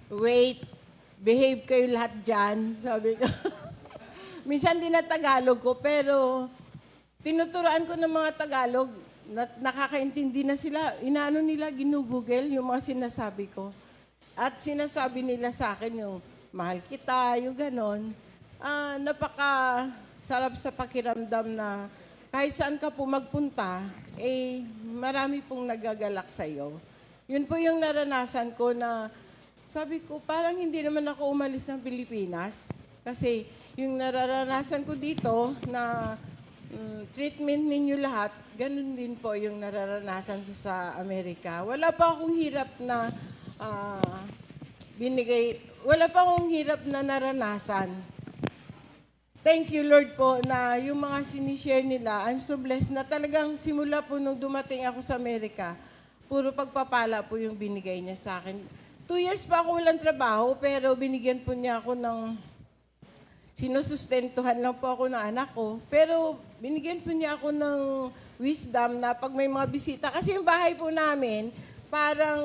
wait, behave kayo lahat dyan. Sabi ko. Minsan din na Tagalog ko, pero tinuturoan ko ng mga Tagalog, nakakaintindi na sila. Inaano nila, ginugugel yung mga sinasabi ko. At sinasabi nila sa akin yung, mahal kita, yung ganon. Napaka-sarap sa pakiramdam na kahit saan ka po magpunta, marami pong nagagalak sa'yo. Yun po yung naranasan ko na, sabi ko, parang hindi naman ako umalis ng Pilipinas. Kasi yung nararanasan ko dito na treatment ninyo lahat, ganun din po yung nararanasan ko sa Amerika. Wala pa akong hirap na wala pa akong hirap na naranasan. Thank you, Lord po, na yung mga sinishare nila, I'm so blessed na talagang simula po nung dumating ako sa Amerika, puro pagpapala po yung binigay niya sa akin. 2 years pa ako walang trabaho, pero binigyan po niya ako ng, sinusustentuhan lang po ako ng anak ko, pero binigyan po niya ako ng wisdom na pag may mga bisita, kasi yung bahay po namin, parang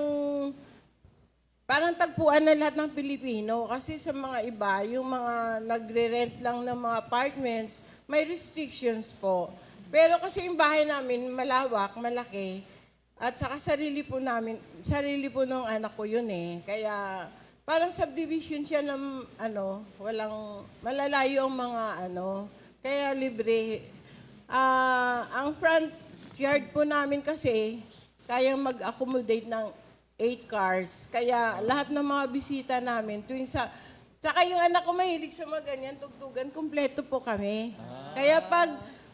tagpuan na lahat ng Pilipino kasi sa mga iba, yung mga nagre-rent lang ng mga apartments, may restrictions po. Pero kasi yung bahay namin malawak, malaki, at saka sarili po ng anak ko yun eh. Kaya parang subdivision siya ng walang malalayo ang mga kaya libre. Ang front yard po namin kasi kayang mag-accommodate ng 8 cars. Kaya lahat ng mga bisita namin, tsaka yung anak ko mahilig sa mga ganyan, tugtugan, kumpleto po kami. Kaya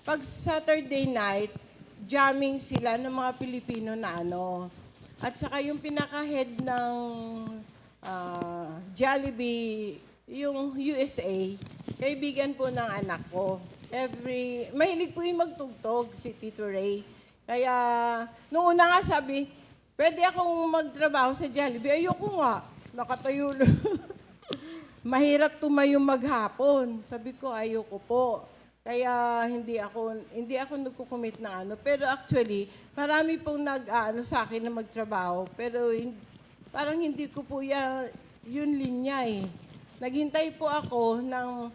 pag Saturday night, jamming sila ng mga Pilipino na At saka yung pinaka-head ng Jollibee, yung USA, kaibigan po ng anak ko. Mahilig po yung magtugtog, si Tito Ray. Kaya, nung una nga sabi, pwede akong magtrabaho sa Jollibee. Ayoko nga. Nakatayo lang. Mahirap tumayo maghapon. Sabi ko, ayoko po. Kaya hindi ako nagko-commit na Pero actually, marami pong sa akin na magtrabaho. Pero parang hindi ko po yun linya eh. Naghintay po ako ng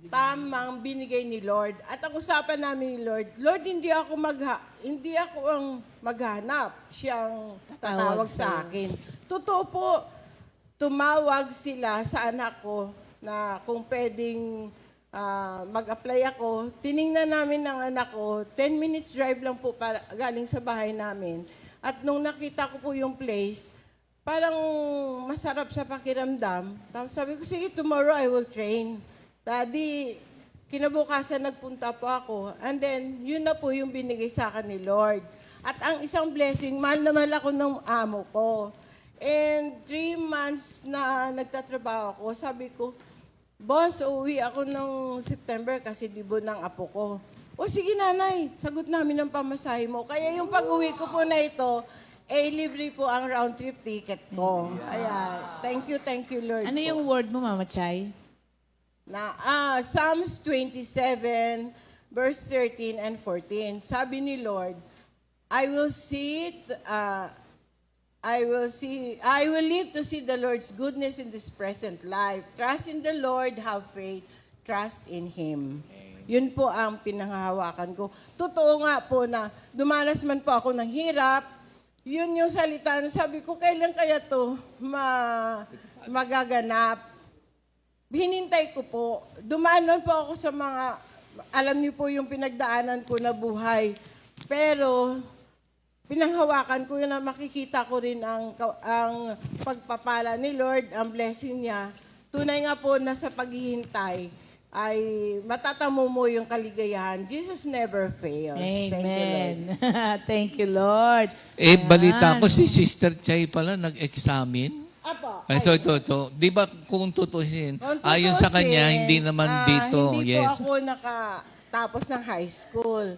tamang binigay ni Lord. At ang usapan namin ni Lord, hindi ako ang maghanap. Siyang tatawag sa akin. Totoo po, tumawag sila sa anak ko na kung pwedeng mag-apply ako. Tiningnan namin ng anak ko, 10 minutes drive lang po galing sa bahay namin. At nung nakita ko po yung place, parang masarap sa pakiramdam. Tapos sabi ko, sige, tomorrow I will train. Daddy, kinabukasan nagpunta po ako. And then, yun na po yung binigay sa akin ni Lord. At ang isang blessing, mahal na mahal ako ng amo ko. And 3 months na nagtatrabaho ako, sabi ko, Boss, uuwi ako ng September kasi libo ng apo ko. O sige nanay, sagot namin ng pamasahe mo. Kaya yung pag-uwi ko po na ito, libre po ang round trip ticket ko. Kaya, thank you Lord. Ano po. yung word mo, Mama Chay? Psalms 27, verse 13 and 14. Sabi ni Lord, I will live to see the Lord's goodness in this present life. Trust in the Lord, have faith, trust in Him. Yun po ang pinanghahawakan ko. Totoo nga po na dumanas man po ako ng hirap, yun yung salita na sabi ko, kailan kaya to magaganap? Hinintay ko po. Dumaan po ako sa mga, alam niyo po yung pinagdaanan ko na buhay. Pero, pinanghawakan ko yun na makikita ko rin ang pagpapala ni Lord, ang blessing niya. Tunay nga po na sa paghihintay ay matatamo mo yung kaligayahan. Jesus never fails. Amen. Thank you, Lord. Balita ko si Sister Chay pala nag-examine. Apo. Ito. Di ba kung tutusin, ayon sa kanya, hindi naman dito. Hindi Yes. po ako nakatapos ng high school.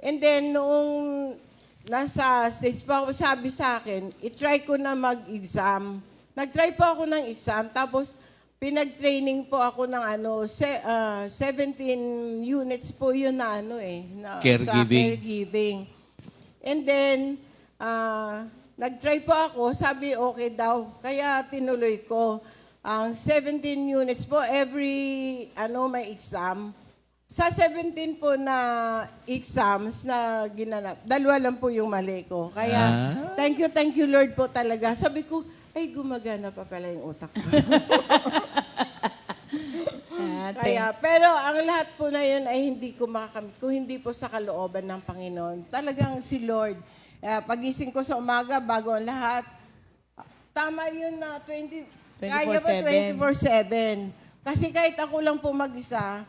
And then, noong nasa stage pa ako, sabi sa akin, itry ko na mag-exam. Nag-try po ako ng exam, tapos pinag-training po ako ng 17 units po yun na sa caregiving. And then, nag-try po ako, sabi okay daw, kaya tinuloy ko. Ang 17 units po, every may exam. Sa 17 po na exams na ginanap, 2 lang po yung mali ko. Kaya, thank you Lord po talaga. Sabi ko, ay gumagana pa pala yung utak ko. Kaya, pero ang lahat po na yun ay hindi ko makakamit. Kung hindi po sa kalooban ng Panginoon. Talagang si Lord. Pagising ko sa umaga, bago ang lahat. Tama yun na 24/7. Kasi kahit ako lang po mag-isa,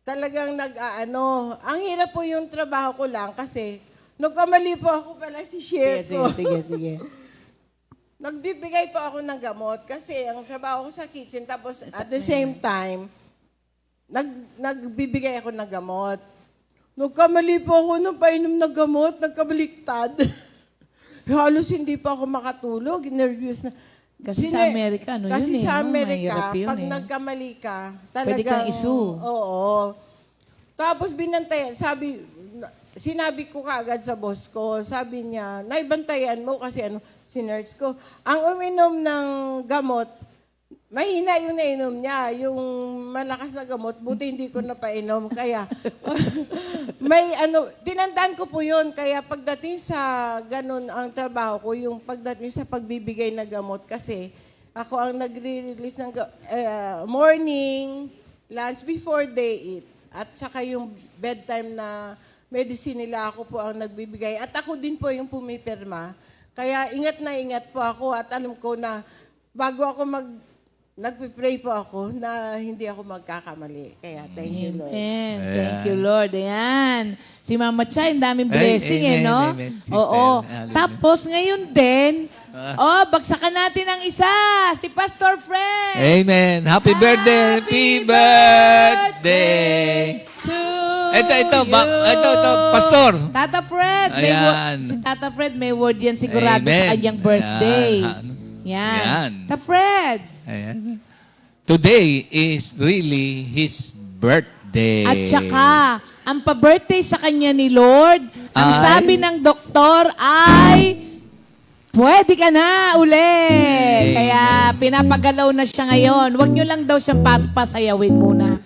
talagang ang hirap po yung trabaho ko lang kasi nagkamali po ako pala si share ko. Sige. Nagbibigay po ako ng gamot kasi ang trabaho ko sa kitchen tapos at the same time, nagbibigay ako ng gamot. Nagkamali po ako nung painom ng gamot, nagkabaliktad. Halos hindi pa ako makatulog, nervous na. Kasi sa Amerika, Kasi sa Amerika, mahirap yun, pag nagkamali ka, talagang... Pwede kang isu. Oo. Tapos binantayan, sinabi ko kaagad sa boss ko, sabi niya, naibantayan mo kasi sinurge ko. Ang uminom ng gamot, mahina yung nainom niya. Yung malakas na gamot, buti hindi ko napainom. Kaya, tinandaan ko po yun. Kaya pagdating sa ganun ang trabaho ko, yung pagdating sa pagbibigay na gamot, kasi ako ang nagre-release ng morning, lunch before they eat. At saka yung bedtime na medicine nila, ako po ang nagbibigay. At ako din po yung pumipirma. Kaya ingat na ingat po ako at alam ko na bago ako nagpipray po ako na hindi ako magkakamali. Kaya thank you, Lord. Amen. Thank you, Lord. Ayan. Si Mama Chay, ang daming blessing, Amen, no? amen, sister. Oo. Hallelujah. Tapos ngayon din, bagsakan natin ang isa, si Pastor Fred. Amen. Happy birthday. Happy birthday. To Ito, you. Pastor. Tata Fred. Ayan. Si Tata Fred, may word yan sigurado Amen. sa kanyang birthday. Yan. Yan. Tata Fred. Ayan. Today is really his birthday. At saka, ang pa-birthday sa kanya ni Lord, ang Ay. sabi ng doktor ay, pwede ka na uli. Kaya pinapagalaw na siya ngayon. Huwag nyo lang daw siyang pasayawin muna.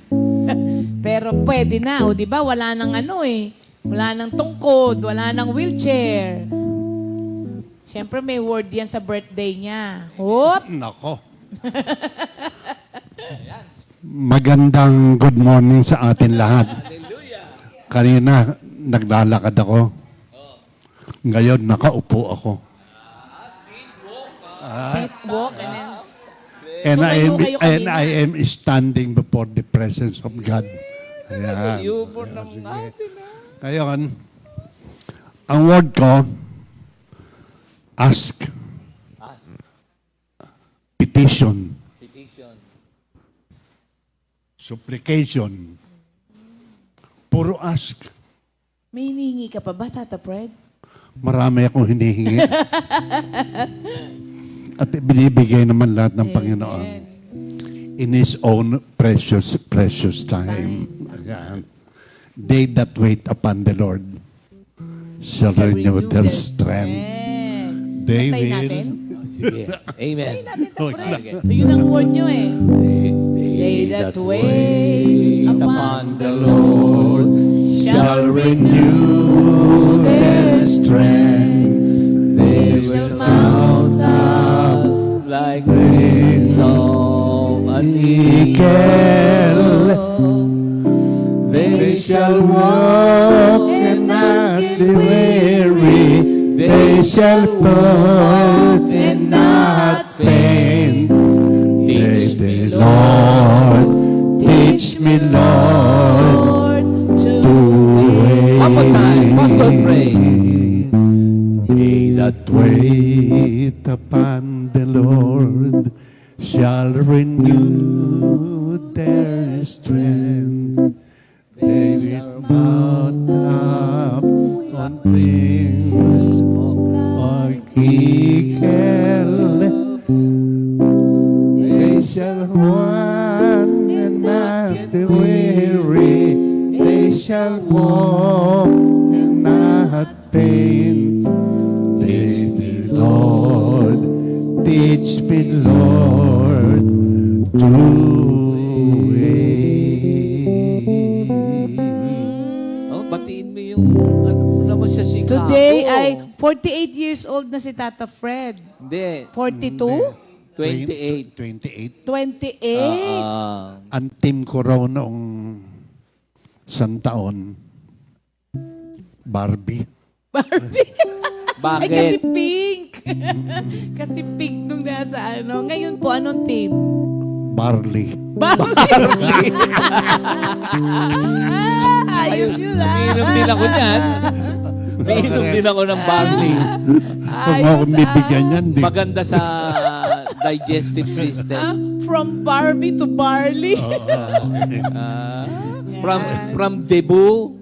Pero pwede na, o di ba? Wala nang wala nang tungkod, wala nang wheelchair. Siyempre may word yan sa birthday niya. Hop! Nako. Magandang good morning sa atin lahat. Kanina, naglalakad ako. Ngayon, nakaupo ako. Sit, walk, And Tumayo kayo I am standing before the presence of God. Ayan. Sige. Ngayon, ang word ko, ask. Petition. supplication. Puro ask. May hinihingi ka pa ba, Tata Fred? Marami akong hinihingi. At binibigay naman lahat ng Panginoon. In His own precious time. Ayan. They that wait upon the Lord shall renew their strength. Amen. They Antayin will. natin. Sige. Amen. So, yun ang word nyo eh. They that wait upon the Lord Shall renew their strength. They will mount up like wings of an eagle. They shall walk and not be weary. They shall point and not faint. Teach me, Lord, teach me, Lord, to wait. One more time, Pastor, pray. They that Wait upon the Lord shall renew their strength. They will mount up on wings of eagle. They shall run and not be weary. They shall walk and not faint. Teach me, Lord, teach me, Lord, to wait. Oh, batiin mo yung ano naman siya si Kako. Today ay 48 years old na si Tata Fred. Hindi. 42? 28. 28. 28? Ang team ko raw noong isang taon, Barbie. Barbie. Ay, kasi Bakit? pink. Kasi pink nung nasa ano. Ngayon po, anong team? Barley. Barbie. Ayos yun Umiinom din ako niyan. Umiinom din ako ng barley. Kung ako bibigyan yan, di. Maganda sa digestive system. From Barbie to barley. From debut,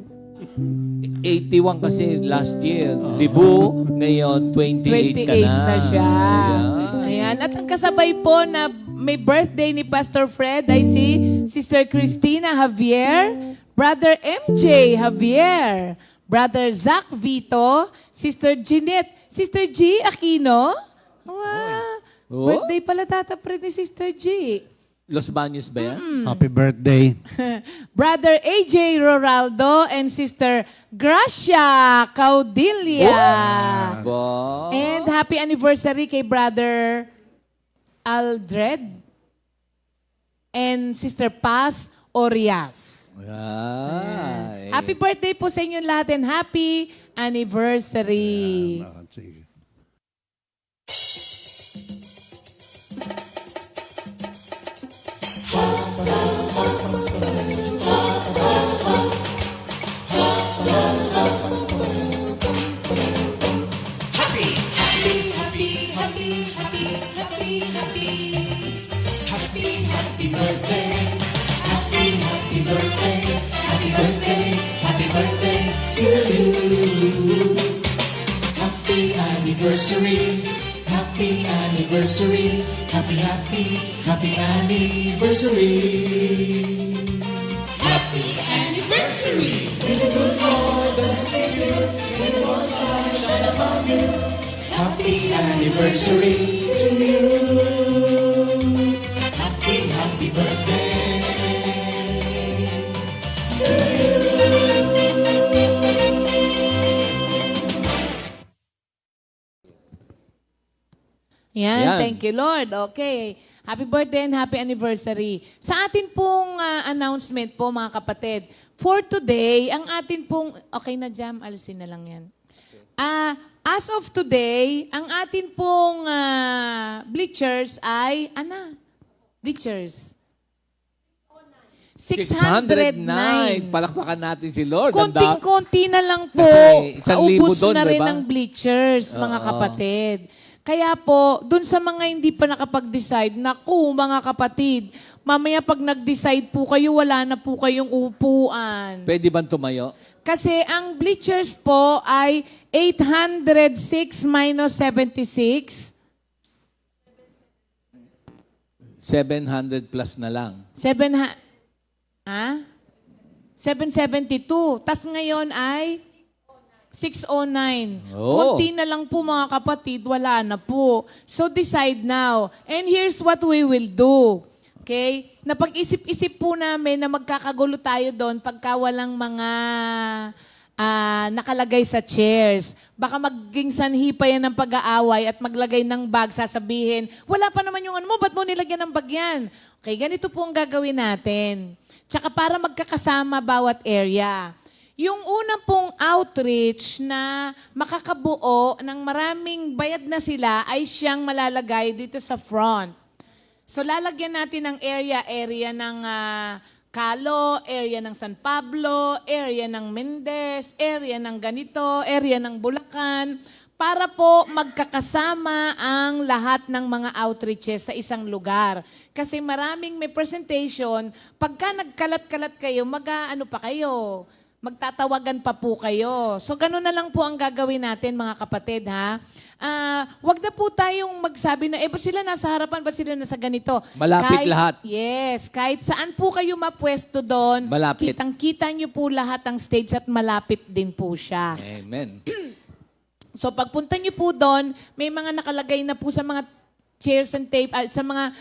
81 kasi last year. Debut, ngayon 28 ka 28 na. na siya. Ayan. Ayan. At ang kasabay po na may birthday ni Pastor Fred ay si Sister Christina Javier, Brother MJ Javier, Brother Zach Vito, Sister Jeanette, Sister G Aquino. Wow. Oh? Birthday pala Tata Fred ni Sister G. Los Baños ba yan? Happy birthday. Brother AJ Roraldo and Sister Gracia Caudilia. Ba? And happy anniversary kay Brother Aldred and Sister Paz Orias. Ay. Happy birthday po sa inyong lahat and happy anniversary. Sige. Happy anniversary, happy anniversary, happy, happy, happy anniversary. Happy anniversary! May the good Lord doesn't leave you, may the Lord's light shine upon you. Happy anniversary to you. Happy, happy birthday to you. Yan, Yan. thank you Lord. Okay. Happy birthday and happy anniversary. Sa atin pong announcement po mga kapatid, for today, ang atin pong, okay na Jam, alisin na lang yan. As of today, ang atin pong bleachers ay, bleachers. 609. Palakpakan natin si Lord. Ang Konting-konti na lang po. Kasi 1,000 Kaubos doon, na rin diba? ng bleachers, mga kapatid. Kaya po, dun sa mga hindi pa nakapag-decide, naku mga kapatid, mamaya pag nag-decide po kayo, wala na po kayong upuan. Pwede bang tumayo? Kasi ang bleachers po ay 806 minus 76. 700 plus na lang. 772. Tas ngayon ay 609. Oh. Konti na lang po mga kapatid, wala na po. So decide now. And here's what we will do. Okay? Napag-isip-isip po namin na magkakagulo tayo doon pagka walang mga nakalagay sa chairs. Baka maging sanhi pa yan ng pag-aaway at maglagay ng bag, sasabihin, wala pa naman yung ano mo, ba't mo nilagyan ng bag yan? Okay, ganito po ang gagawin natin. Tsaka para magkakasama bawat area. Yung una pong outreach na makakabuo ng maraming bayad na sila ay siyang malalagay dito sa front. So lalagyan natin ng area ng Calo, area ng San Pablo, area ng Mendez, area ng ganito, area ng Bulacan, para po magkakasama ang lahat ng mga outreaches sa isang lugar. Kasi maraming may presentation, pagka nagkalat-kalat kayo, mag-ano pa kayo, magtatawagan pa po kayo. So gano'n na lang po ang gagawin natin mga kapatid ha. Wag na po tayong magsabi na, ba't sila nasa harapan, ba't sila nasa ganito? Malapit lahat. Yes, kahit saan po kayo mapwesto doon, Malapit. kitang-kita nyo po lahat ang stage at malapit din po siya. Amen. So pagpunta nyo po doon, may mga nakalagay na po sa mga chairs and tape, sa mga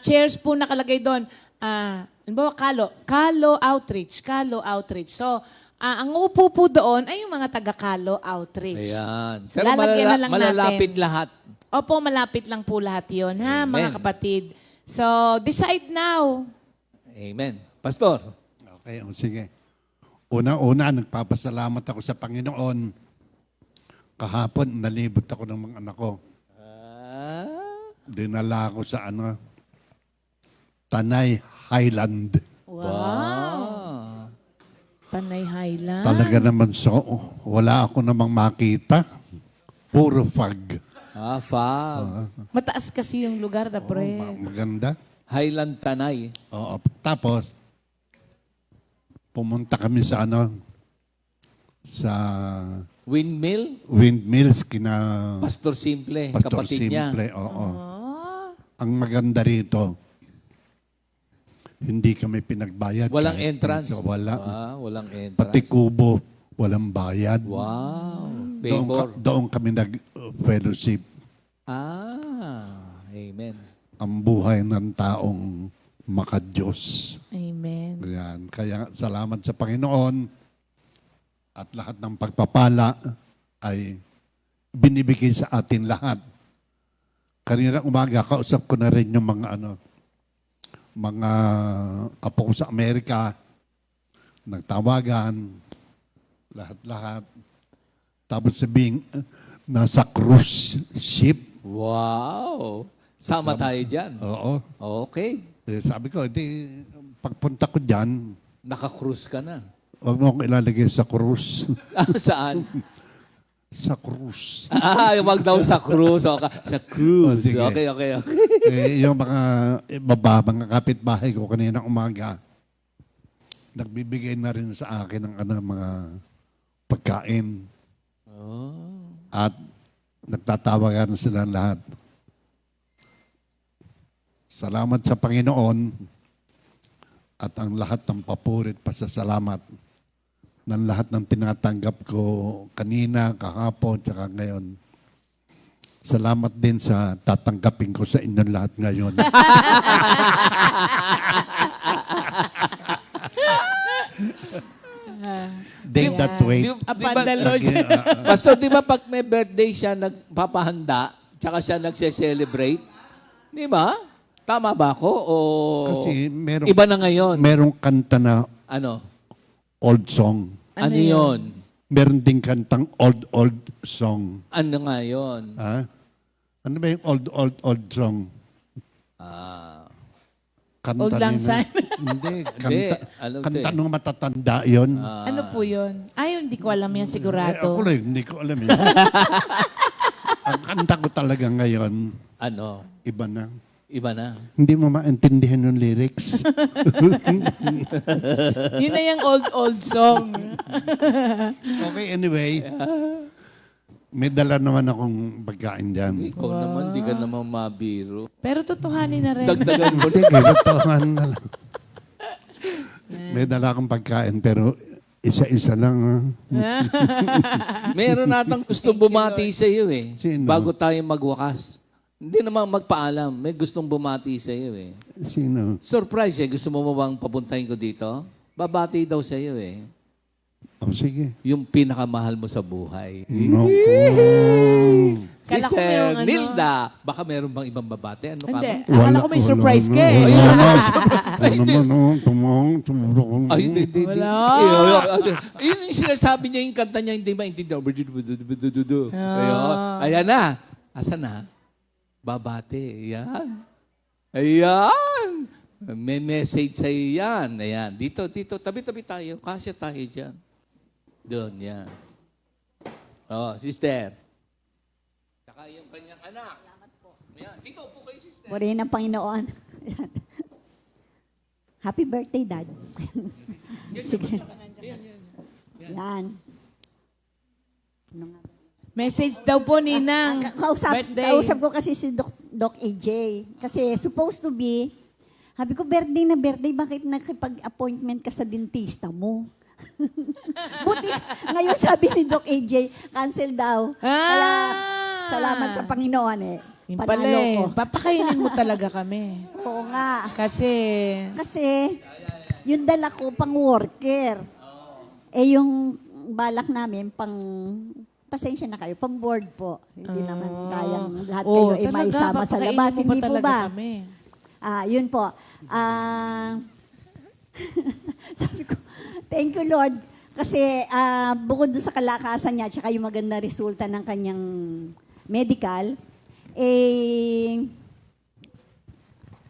chairs po nakalagay doon. Halimbawa, Calo Outreach. So, ang upo po doon ay yung mga taga-Calo Outreach. Ayan. So, Pero lalagyan na lang malalapit natin. lahat. Opo, malapit lang po lahat yun, ha, Amen. mga kapatid. So, decide now. Amen. Pastor. Okay, sige. Una-una, nagpapasalamat ako sa Panginoon. Kahapon, nalibot ako ng mga anak ko. Dinala ako sa Tanay Highland. Wow. Panay Highland. Talaga naman wala ako namang makita. Puro fog. Fab. Mataas kasi yung lugar, the pre. Maganda. Highland Tanay. Oo. Tapos, pumunta kami sa sa windmills kina Pastor Simple. Pastor kapatid niya. Simple. Oo. Ang maganda rito, hindi kami pinagbayad. Walang kahit entrance. piso. Wala. Walang entrance. Pati kubo, walang bayad. Wow. Doon, Favor. doon kami nag-fellowship. Amen. Ang buhay ng taong makadiyos. Amen. Ayan. Kaya salamat sa Panginoon at lahat ng pagpapala ay binibigay sa atin lahat. Kanina umaga, kausap ko na rin yung mga apo ko sa Amerika, nagtawagan, lahat-lahat. Tapos sabing, nasa cruise ship. Wow. Sama tayo dyan. Oo. Okay. Sabi ko, pagpunta ko dyan, Naka-cruise ka na. huwag mo akong ilalagay sa cruise. Saan? Sa cruise. Wag daw sa cruise. Sa cruise. Sige. Okay. Yung mga mga kapitbahay ko kanina umaga, nagbibigay na rin sa akin ng mga pagkain. At nagtatawagan sila lahat. Salamat sa Panginoon at ang lahat ng papurit, pasasalamat ng lahat ng tinatanggap ko kanina, kahapon, tsaka ngayon. Salamat din sa tatanggapin ko sa inyong lahat ngayon. They that wait. Upon the Lord. Pastor, di ba pag may birthday siya, nagpapahanda, tsaka siya nagse-celebrate? Di ba? Tama ba ako? O Kasi iba na ngayon? merong kanta na Ano? old song. Ano yun? Meron ding kantang old song. Ano nga yun? Ha? Ano ba yung old song? Kanta Old Lang nila- Syne? Hindi. Hindi. Ano to Kanta eh? ng matatanda yun. Ano po yun? Ay, hindi ko alam yan Ako sigurado. lang, hindi ko alam yun. Ang kanta ko talaga ngayon, Ano? iba na. Iba na. Hindi mo maintindihan yung lyrics. Yun na yung old song. Okay, anyway. May dala naman akong pagkain dyan. Ikaw naman, di ka naman mabiro. Pero totohanin na rin. Dagdagan mo. Hindi, kailangan na lang. May dala akong pagkain, pero isa-isa lang. Meron natang gustong bumati sa iyo eh. Sino? Bago tayo magwakas. Hindi naman magpaalam. May gustong bumati sa iyo eh. Sino? Surprise eh. Gusto mo bang papuntahin ko dito? Babati daw sa iyo eh. Oh, sige. Yung pinakamahal mo sa buhay. No. Kala ko Sister merong ano. Nilda, baka meron bang ibang babate? Ano ka Hindi. ba? Akala ko may surprise ka eh. Ayun naman. Ano naman, tumulong. Ay, hindi. Wala. Yun yung sinasabi niya, yung kanta niya, hindi maintindihan. Ayan na. Asan na? Babate. Ayan. Ayan. May message sa'yo yan. Ayan. Dito. Tabi-tabi tayo. Kasya tayo dyan. Doon, yan. Oh, sister. Saka yung kanyang anak. Ayan. Dito, upo kayo, sister. Purihin ng Panginoon. Happy birthday, Dad. Sige. Yan. Ano nga ba? Message daw po, Ninang. Birthday. Kausap ko kasi si Doc AJ. Kasi supposed to be, sabi ko, birthday na birthday, bakit nakipag-appointment ka sa dentista mo? Buti, ngayon sabi ni Doc AJ, cancel daw. Kaya, salamat sa Panginoon eh. Yung pala Panalo eh. ko. Papakainin mo talaga kami. Oo nga. Kasi, Yung dala ko pang worker. Eh yung balak namin pang pasensya na kayo, pang board po. Hindi naman kayang lahat kayo iba-isama sa labas. papakainin mo Hindi po talaga ba? kami. Yun po. Sabi ko, thank you Lord. Kasi bukod doon sa kalakasan niya at saka yung maganda resulta ng kanyang medical,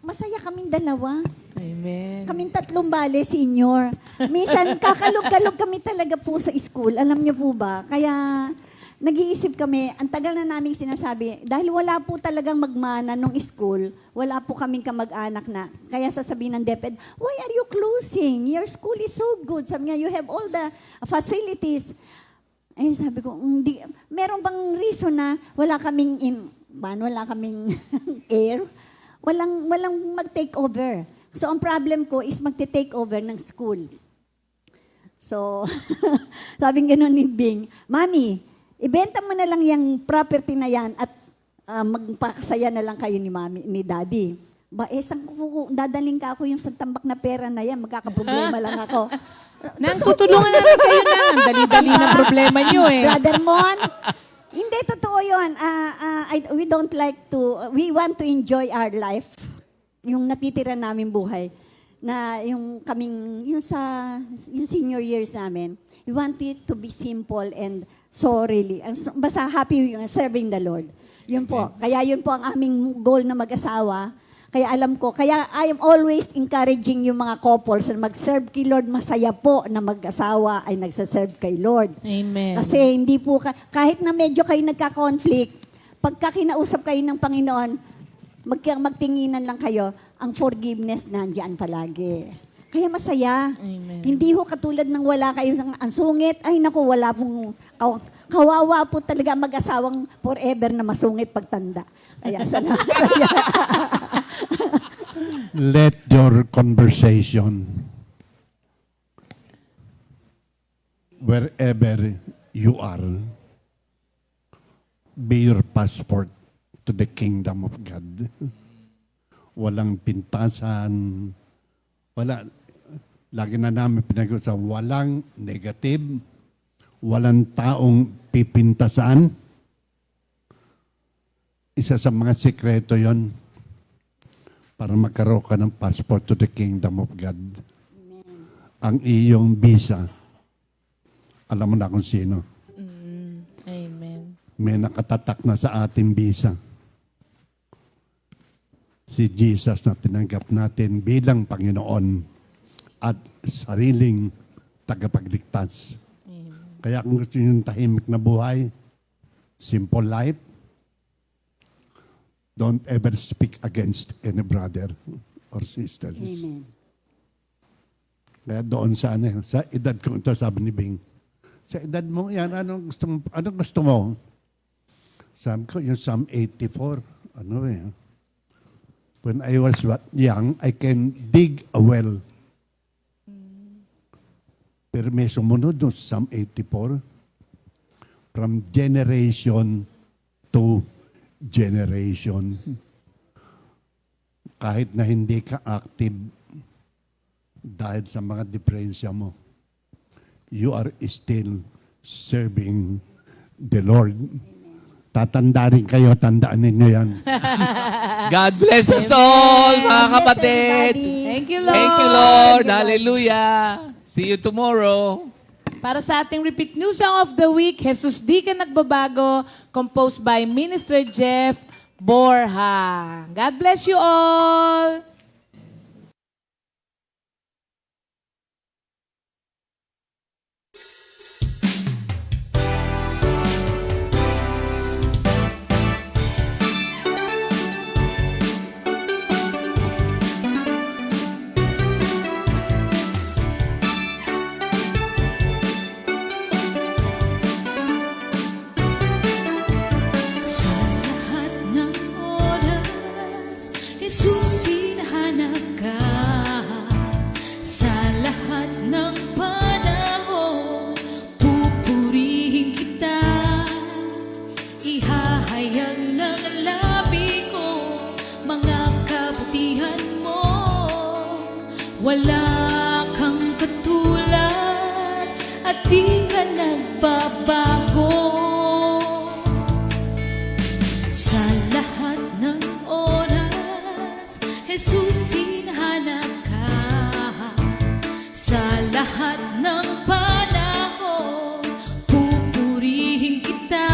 masaya kaming dalawa. Amen. Kaming tatlong bale, senior. Minsan, kakalog-kalog kami talaga po sa school. Alam niyo po ba? Kaya, nag-iisip kami, ang tagal na naming sinasabi, dahil wala po talagang magmana nung school, wala po kaming kamag-anak na. Kaya sasabihin ng DepEd, why are you closing? Your school is so good. Sabi niya, you have all the facilities. Eh, sabi ko, hindi. Meron bang reason na wala kaming air? Walang mag-take over. So, ang problem ko is magte-take over ng school. So, sabing gano'n ni Bing, Mami, ibenta mo na lang yung property na yan at magpakasaya na lang kayo ni Daddy. Dadaling ka ako yung sagtambak na pera na yan, magkakaproblema lang ako. Nang tutulungan namin kayo na. Ang dali-dali na problema nyo eh. Brother Mon, hindi, totoo yun. We want to enjoy our life. Yung natitira namin buhay. Na yung senior years namin, we want it to be simple and so really, basta happy serving the Lord. Yun po. Kaya yun po ang aming goal na mag-asawa. Kaya alam ko, kaya I am always encouraging yung mga couples na mag-serve kay Lord. Masaya po na mag-asawa ay nagsaserve kay Lord. Amen. Kasi hindi po, kahit na medyo kayo nagka-conflict, pagka kinausap kayo ng Panginoon, magtinginan lang kayo, ang forgiveness nandiyan palagi. Kaya masaya. Amen. Hindi ho katulad ng wala kayo, ang sungit, ay naku, wala pong, kawawa po talaga mag-asawang forever na masungit pagtanda. Kaya sana. Let your conversation, wherever you are, be your passport to the kingdom of God. Walang pintasan, lagi na namin pinag-usapan, walang negative, walang taong pipintasan. Isa sa mga sikreto yon para magkaroon ka ng passport to the kingdom of God. Amen. Ang iyong visa, alam mo na kung sino. Amen. May nakatatak na sa ating visa. Si Jesus na tinanggap natin bilang Panginoon at sariling tagapagligtas. Kaya kung gusto nyo ng tahimik na buhay, simple life, Don't ever speak against any brother or sisters. Amen. Kaya doon sa edad ko ito, sabi ni Bing, sa edad mo yan, anong gusto mo? Sabi ko, yung Psalm 84, when I was young, I can dig a well. Pero may sumunod no, Psalm 84, from generation to generation. Kahit na hindi ka active dahil sa mga diferensya mo, you are still serving the Lord. Tatanda rin kayo, tandaan ninyo yan. God bless us all, mga God bless kapatid. everybody. Thank you, Lord. Thank you, Lord. Hallelujah. See you tomorrow. Para sa ating repeat new song of the week, Jesus Di Ka Nagbabago, composed by Minister Jeff Borja. God bless you all. Sa lahat ng oras, Jesus, hinahanap ka. Sa lahat ng panahon, pupurihin kita. Ihahayag ng labi ko mga kabutihan mo. Wala kang katulad at di ka nagbabago. Sa lahat ng oras, Jesus, hinahanap ka. Sa lahat ng panahon, pupurihin kita.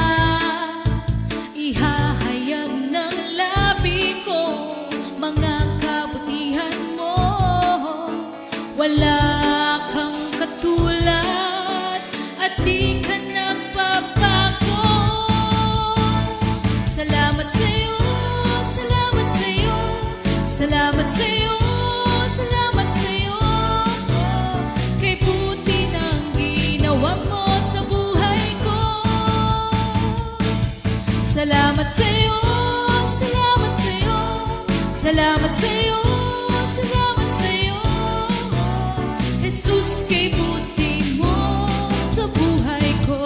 Ihahayag ng labi ko mga kabutihan mo. Wala kang katulad at di ka nagbabago. Salamat sa'yo, salamat sa'yo, salamat sa'yo, salamat sa'yo. Kay buti ng ginawa mo sa buhay ko. Salamat sa'yo, salamat sa'yo, salamat sa'yo, salamat sa'yo. Jesus, kay buti mo sa buhay ko.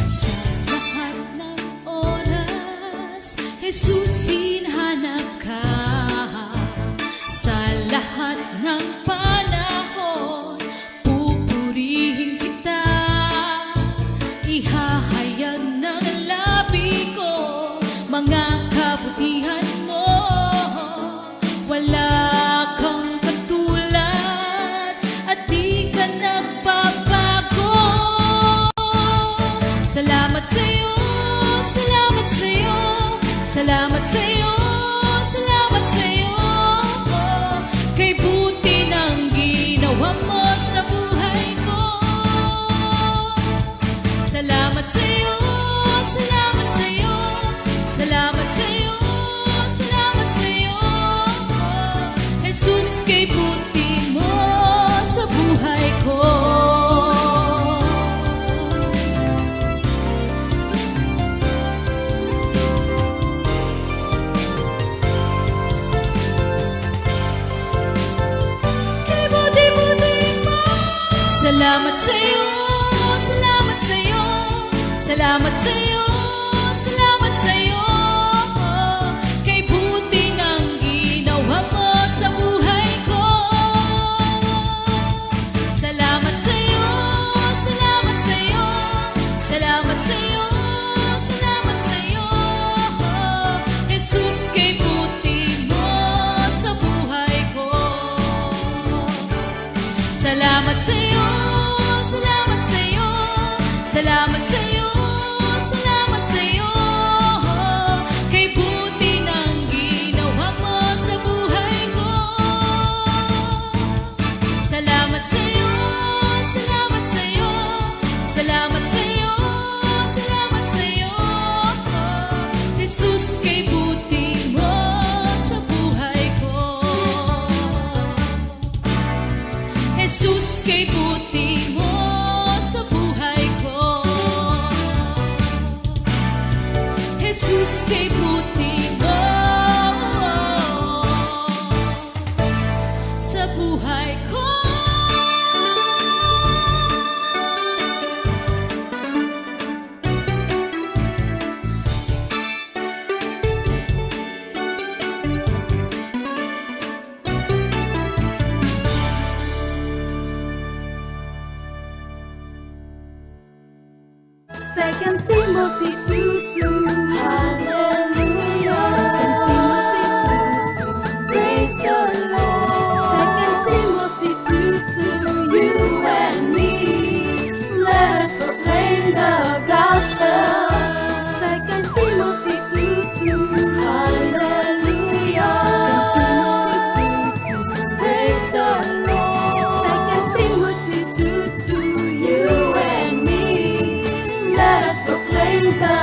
Sa lahat ng oras, Jesus, hinahanap ka. Sa lahat ng panahon, pupurihin kita. Ihahayag ng labi ko mga kabutihan mo. Wala kang katulad at di ka nagbabago. Salamat sa'yo, salamat sa'yo, salamat sa'yo, salamat sa'yo. Kay buti ng ginawa mo sa buhay ko. Salamat sa'yo, salamat sa'yo, salamat sa'yo, salamat sa'yo. Jesus, kay buti mo sa buhay ko. Salamat sa'yo, salamat sa'yo, salamat sa'yo, salamat sa'yo. Kay buti ng ginawa mo sa buhay ko. Salamat sa'yo, salamat sa'yo, salamat sa'yo, salamat sa'yo. Jesus, kay buti mo sa buhay ko. Salamat sa'yo, salamat sa'yo, salamat sa'yo, salamat sa'yo. Kay buti ng ginawa mo sa buhay ko. Salamat sa'yo, salamat sa'yo, Jesus, kay buti mo sa buhay ko. Jesus, kay buti mo sa buhay ko. Jesus, kay buti mo sa buhay ko. Second Timothy 2:2. Hallelujah. Second Timothy 2:2. Praise the Lord. Second Timothy 2:2. You and me, let us proclaim the gospel. Second Timothy 2:2. Hallelujah. Second Timothy 2:2. Praise the Lord. Second Timothy 2:2. You and me, let us proclaim the